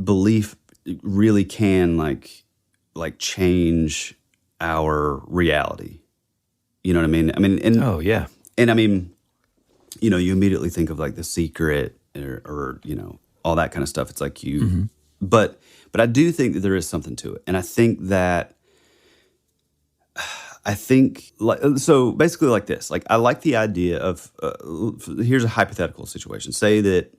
belief really can like change our reality. You know what I mean? And oh yeah. And I mean, you immediately think of like The Secret or all that kind of stuff. It's like you, but I do think that there is something to it. And I think like, so basically like this, like I like the idea of, here's a hypothetical situation. Say that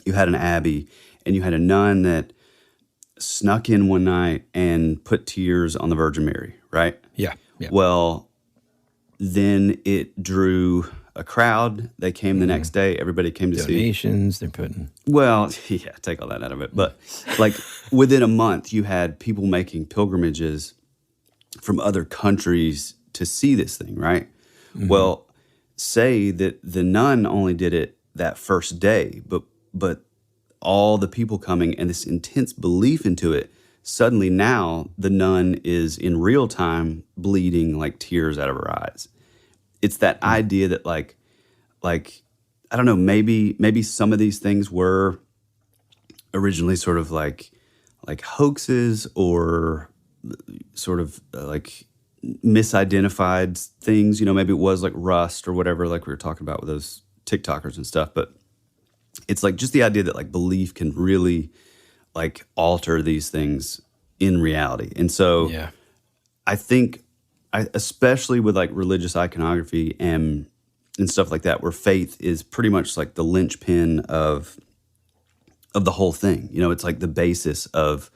you had an abbey and you had a nun that snuck in one night and put tears on the Virgin Mary, right? Yeah. Well, then it drew a crowd. They came the next day. Everybody came to see. Donations they're putting. Well, yeah, take all that out of it. But like within a month, you had people making pilgrimages from other countries to see this thing, right? Mm-hmm. Well, say that the nun only did it that first day, but all the people coming and this intense belief into it, suddenly now the nun is in real time bleeding like tears out of her eyes. It's that idea that like I don't know, maybe some of these things were originally sort of like hoaxes or sort of like misidentified things. Maybe it was like rust or whatever, like we were talking about with those TikTokers and stuff. But it's like just the idea that like belief can really like alter these things in reality. And so I think especially with like religious iconography and stuff like that, where faith is pretty much like the linchpin of the whole thing. It's like the basis of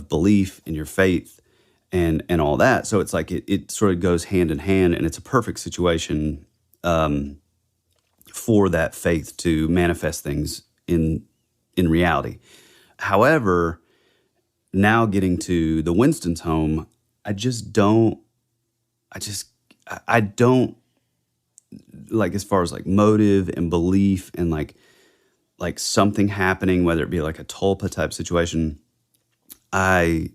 belief in your faith. and all that. So it's like it sort of goes hand in hand, and it's a perfect situation for that faith to manifest things in reality. However, now getting to the Winstons' home, I don't like, as far as like motive and belief and like something happening, whether it be like a tulpa type situation, I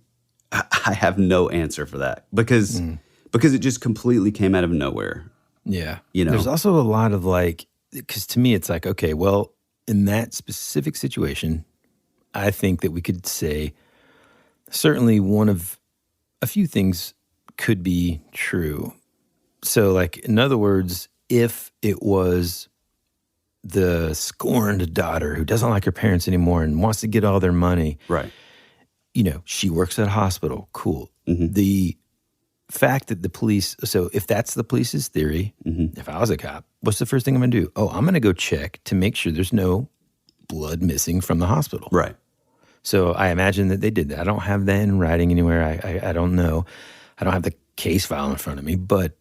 have no answer for that because it just completely came out of nowhere. Yeah. You know, there's also a lot of like, because to me it's like, okay, well, in that specific situation, I think that we could say certainly one of a few things could be true. So like, in other words, if it was the scorned daughter who doesn't like her parents anymore and wants to get all their money. Right. You know, she works at a hospital. Cool. Mm-hmm. The fact that the police, so if that's the police's theory, if I was a cop, what's the first thing I'm going to do? Oh, I'm going to go check to make sure there's no blood missing from the hospital. Right. So I imagine that they did that. I don't have that in writing anywhere. I don't know. I don't have the case file in front of me, but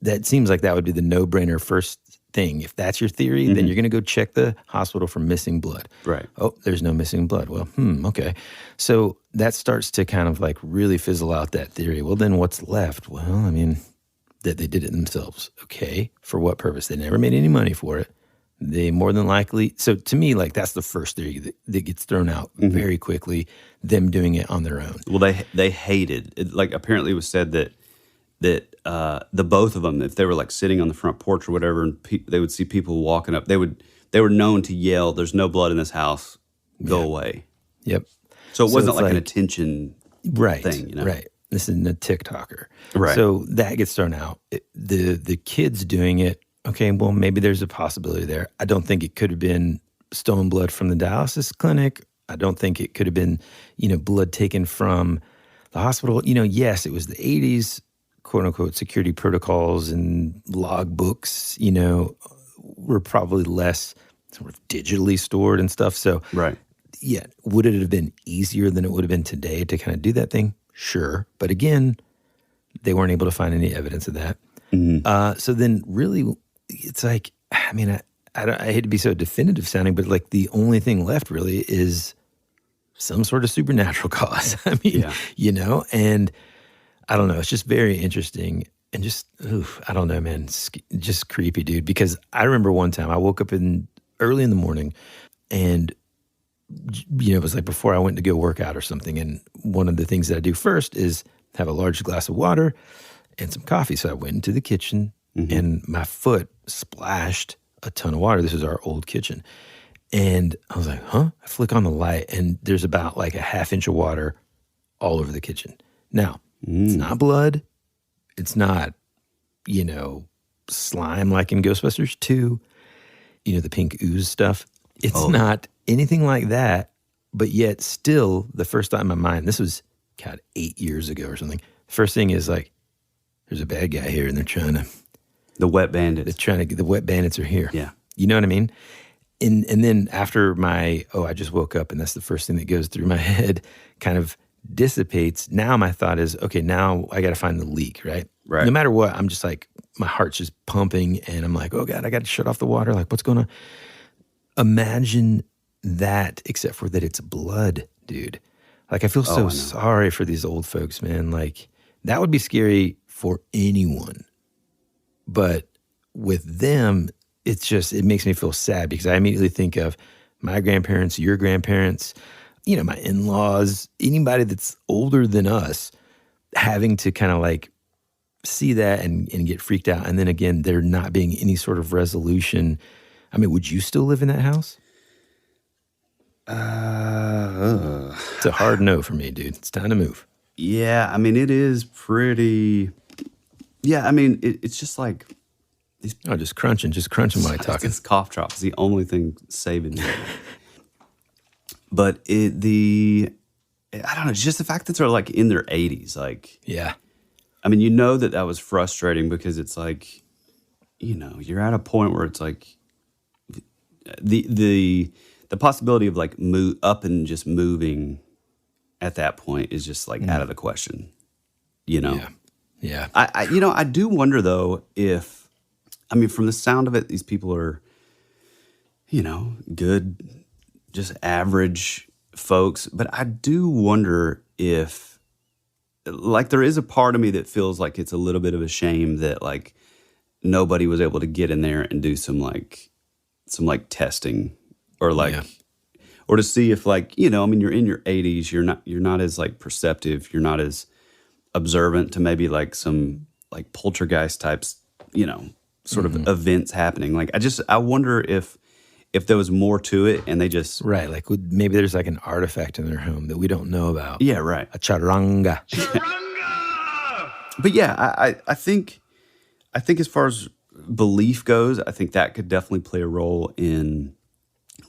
that seems like that would be the no-brainer first thing. If that's your theory, then you're going to go check the hospital for missing blood. Right. Oh, there's no missing blood. Well, okay. So that starts to kind of like really fizzle out that theory. Well, then what's left? Well, I mean, that they did it themselves. Okay. For what purpose? They never made any money for it. They more than likely, so to me, like that's the first theory that gets thrown out very quickly, them doing it on their own. Well, they hated it. Like, apparently it was said that the both of them, if they were like sitting on the front porch or whatever, and they would see people walking up, they were known to yell, "There's no blood in this house, go away." Yep. So it wasn't like an like attention thing, you know? Right. This isn't a TikToker. Right. So that gets thrown out. The kids doing it, okay, well, maybe there's a possibility there. I don't think it could have been stolen blood from the dialysis clinic. I don't think it could have been, blood taken from the hospital. Yes, it was the 80s, quote unquote, security protocols and log books, were probably less sort of digitally stored and stuff. So, right. Yeah, would it have been easier than it would have been today to kind of do that thing? Sure. But again, they weren't able to find any evidence of that. So then really, it's like, I mean, I hate to be so definitive sounding, but like the only thing left really is some sort of supernatural cause. I mean, and I don't know. It's just very interesting and just, I don't know, man, just creepy, dude. Because I remember one time I woke up early in the morning and, it was like before I went to go work out or something. And one of the things that I do first is have a large glass of water and some coffee. So I went into the kitchen and my foot splashed a ton of water. This is our old kitchen. And I was like, I flick on the light and there's about like a half inch of water all over the kitchen. Now, it's not blood. It's not, slime like in Ghostbusters 2, the pink ooze stuff. It's not anything like that, but yet still the first thought in my mind, this was, 8 years ago or something. The first thing is like, there's a bad guy here and they're trying to. The wet bandits. The wet bandits are here. Yeah. You know what I mean? And then after I just woke up and that's the first thing that goes through my head kind of dissipates. Now my thought is, okay, now I got to find the leak, right? Right. No matter what, I'm just like, my heart's just pumping and I'm like, oh God, I got to shut off the water. Like what's going on? Imagine that, except for that it's blood, dude. Like I feel so sorry for these old folks, man. Like that would be scary for anyone. But with them, it makes me feel sad because I immediately think of my grandparents, your grandparents, my in-laws, anybody that's older than us having to kind of like see that and get freaked out. And then again, there not being any sort of resolution. I mean, would you still live in that house? It's a hard no for me, dude. It's time to move. Yeah, I mean, it is pretty. Yeah, I mean, it's just like. Just crunching while I talk. This cough drop is the only thing saving me. But I don't know, it's just the fact that they're like in their 80s. Like, yeah. I mean, that was frustrating because it's like, you're at a point where it's like the possibility of like move up and just moving at that point is just like out of the question. you know? Yeah. Yeah. I do wonder though if, I mean, from the sound of it, these people are, good, just average folks. But I do wonder if, like, there is a part of me that feels like it's a little bit of a shame that, like, nobody was able to get in there and do some testing or or to see if, like, I mean, you're in your 80s, you're not as, like, perceptive, you're not as observant to maybe, like, some, like, poltergeist types, sort of events happening. Like, I wonder if there was more to it and they just... Right, like maybe there's like an artifact in their home that we don't know about. Yeah, right. A charanga. But yeah, I think as far as belief goes, I think that could definitely play a role in,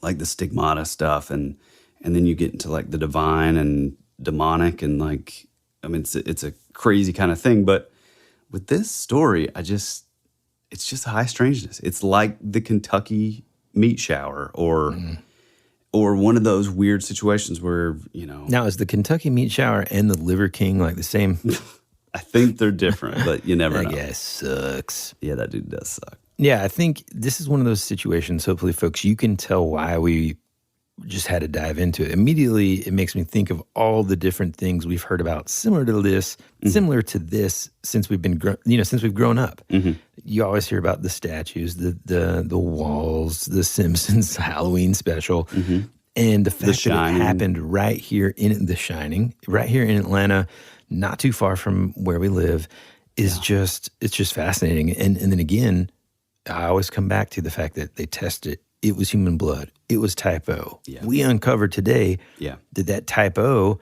like, the stigmata stuff, and then you get into, like, the divine and demonic, and, like, I mean, it's a crazy kind of thing. But with this story, it's just high strangeness. It's like the Kentucky meat shower, or one of those weird situations where, Now, is the Kentucky meat shower and the Liver King like the same? I think they're different, but you never know. That guy sucks. Yeah, that dude does suck. Yeah, I think this is one of those situations, hopefully, folks, you can tell why we just had to dive into it. Immediately, it makes me think of all the different things we've heard about similar to this since we've been, since we've grown up. Mm-hmm. You always hear about the statues, the walls, the Simpsons Halloween special, and the fact that it happened right here in The Shining, right here in Atlanta, not too far from where we live, is just fascinating. And then again, I always come back to the fact that they tested it was human blood. It was type O. Yeah. We uncovered today that type O,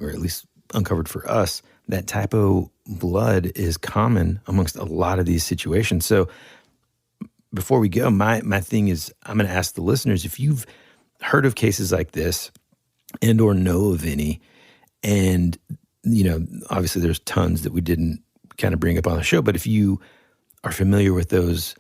or at least uncovered for us, that type O blood is common amongst a lot of these situations. So before we go, my thing is, I'm going to ask the listeners, if you've heard of cases like this and or know of any, and, obviously there's tons that we didn't kind of bring up on the show, but if you are familiar with those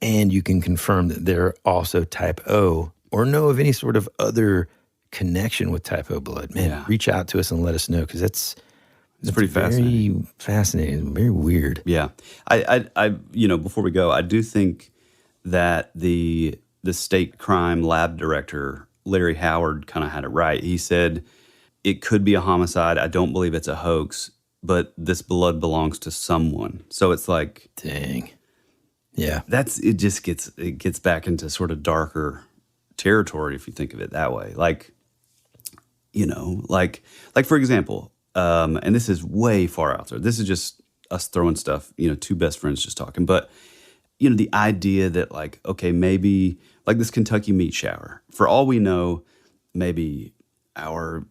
and you can confirm that they're also type O, or know of any sort of other connection with type O blood, man, reach out to us and let us know, because it's pretty fascinating, very weird. Yeah. I before we go, I do think that the state crime lab director, Larry Howard, kind of had it right. He said it could be a homicide. I don't believe it's a hoax, but this blood belongs to someone. So it's like, dang. Yeah. It gets back into sort of darker territory if you think of it that way. Like, like for example, and this is way far out there. This is just us throwing stuff, two best friends just talking. But, the idea that, like, okay, maybe like this Kentucky meat shower, for all we know, maybe our,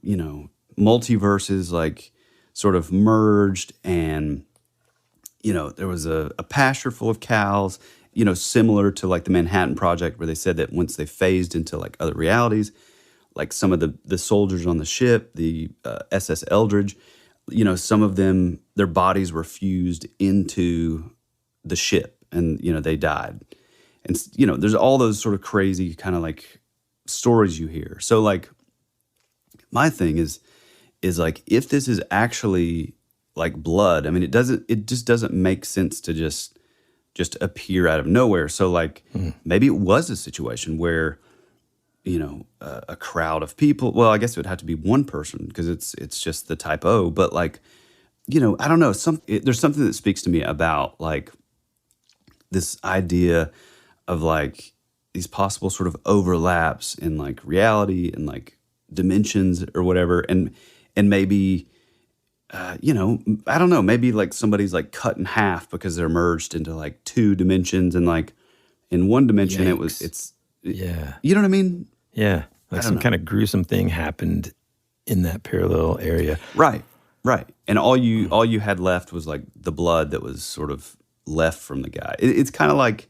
multiverses, like, sort of merged, and, there was a pasture full of cows, similar to, like, the Manhattan Project, where they said that once they phased into, like, other realities, like some of the soldiers on the ship, the SS Eldridge, some of them, their bodies were fused into the ship, and, they died. And, there's all those sort of crazy kind of, like, stories you hear. So, like, my thing is like, if this is actually, like, blood, I mean, it just doesn't make sense to just appear out of nowhere. So, like, maybe it was a situation where, a crowd of people, well, I guess it would have to be one person, because it's just the type O, but, like, I don't know, there's something that speaks to me about, like, this idea of, like, these possible sort of overlaps in, like, reality and, like, dimensions or whatever, and maybe, I don't know, maybe, like, somebody's, like, cut in half because they're merged into, like, two dimensions, and, like, in one dimension you know what I mean? Yeah, like some kind of gruesome thing happened in that parallel area. Right. And all you had left was, like, the blood that was sort of left from the guy. It's kind of like,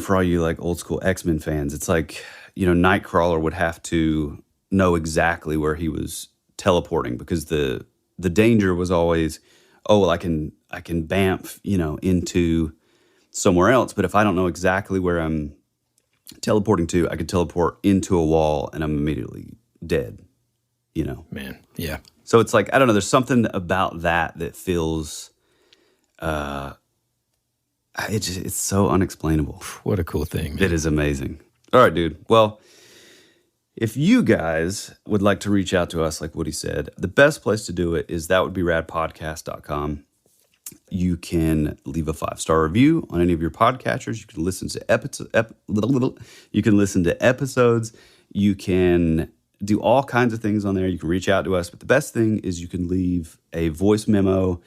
for all you, like, old school X-Men fans, it's like, Nightcrawler would have to know exactly where he was teleporting, because the danger was always, oh, well, I can bamf, into somewhere else. But if I don't know exactly where I'm teleporting to, I could teleport into a wall and I'm immediately dead, Man, yeah. So it's like, I don't know, there's something about that feels, it's so unexplainable. What a cool thing, man. It is amazing. All right, dude. Well, if you guys would like to reach out to us, like Woody said, the best place to do it is thatwouldberadpodcast.com. You can leave a 5-star review on any of your podcatchers. You can listen to episodes. You can do all kinds of things on there. You can reach out to us. But the best thing is you can leave a voice memo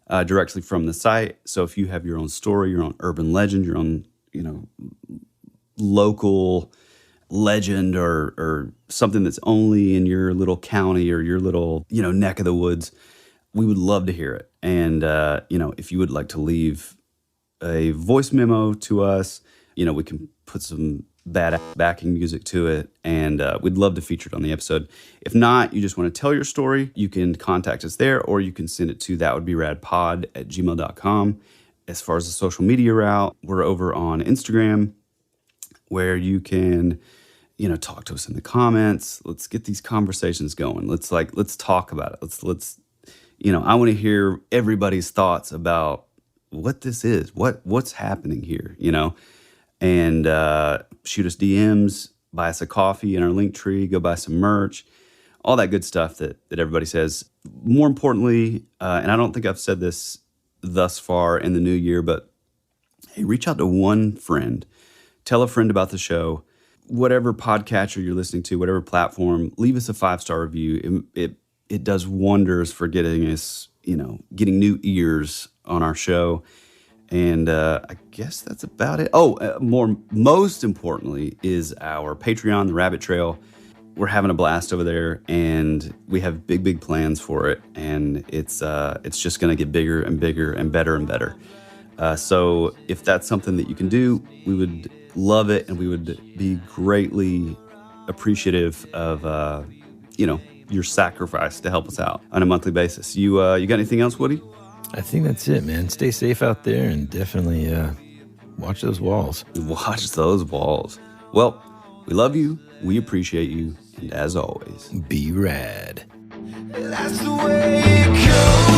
directly from the site. So if you have your own story, your own urban legend, your own, local legend or something that's only in your little county or your little, neck of the woods, we would love to hear it. And, if you would like to leave a voice memo to us, we can put some bad backing music to it, and we'd love to feature it on the episode. If not, you just want to tell your story, you can contact us there, or you can send it to thatwouldberadpod@gmail.com. As far as the social media route, we're over on Instagram, where you can, talk to us in the comments. Let's get these conversations going. Let's talk about it. Let's I want to hear everybody's thoughts about what this is, what's happening here, and shoot us DMs, buy us a coffee in our link tree, go buy some merch, all that good stuff that everybody says. More importantly, and I don't think I've said this thus far in the new year, but hey, reach out to one friend. Tell a friend about the show. Whatever podcatcher you're listening to, whatever platform, leave us a 5-star review. It does wonders for getting us, getting new ears on our show. And I guess that's about it. Most importantly is our Patreon, the Rabbit Trail. We're having a blast over there, and we have big, big plans for it. And it's just going to get bigger and bigger and better and better. So if that's something that you can do, we would love it, and we would be greatly appreciative of, your sacrifice to help us out on a monthly basis. You got anything else, Woody? I think that's it, man. Stay safe out there, and definitely watch those walls. Watch those walls. Well, we love you. We appreciate you. And as always, be rad. That's the way it goes.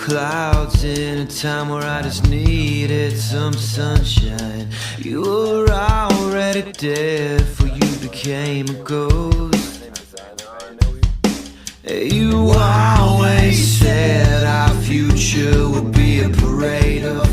clouds in a time where I just needed some sunshine. You were already dead before you became a ghost. You always said our future would be a parade of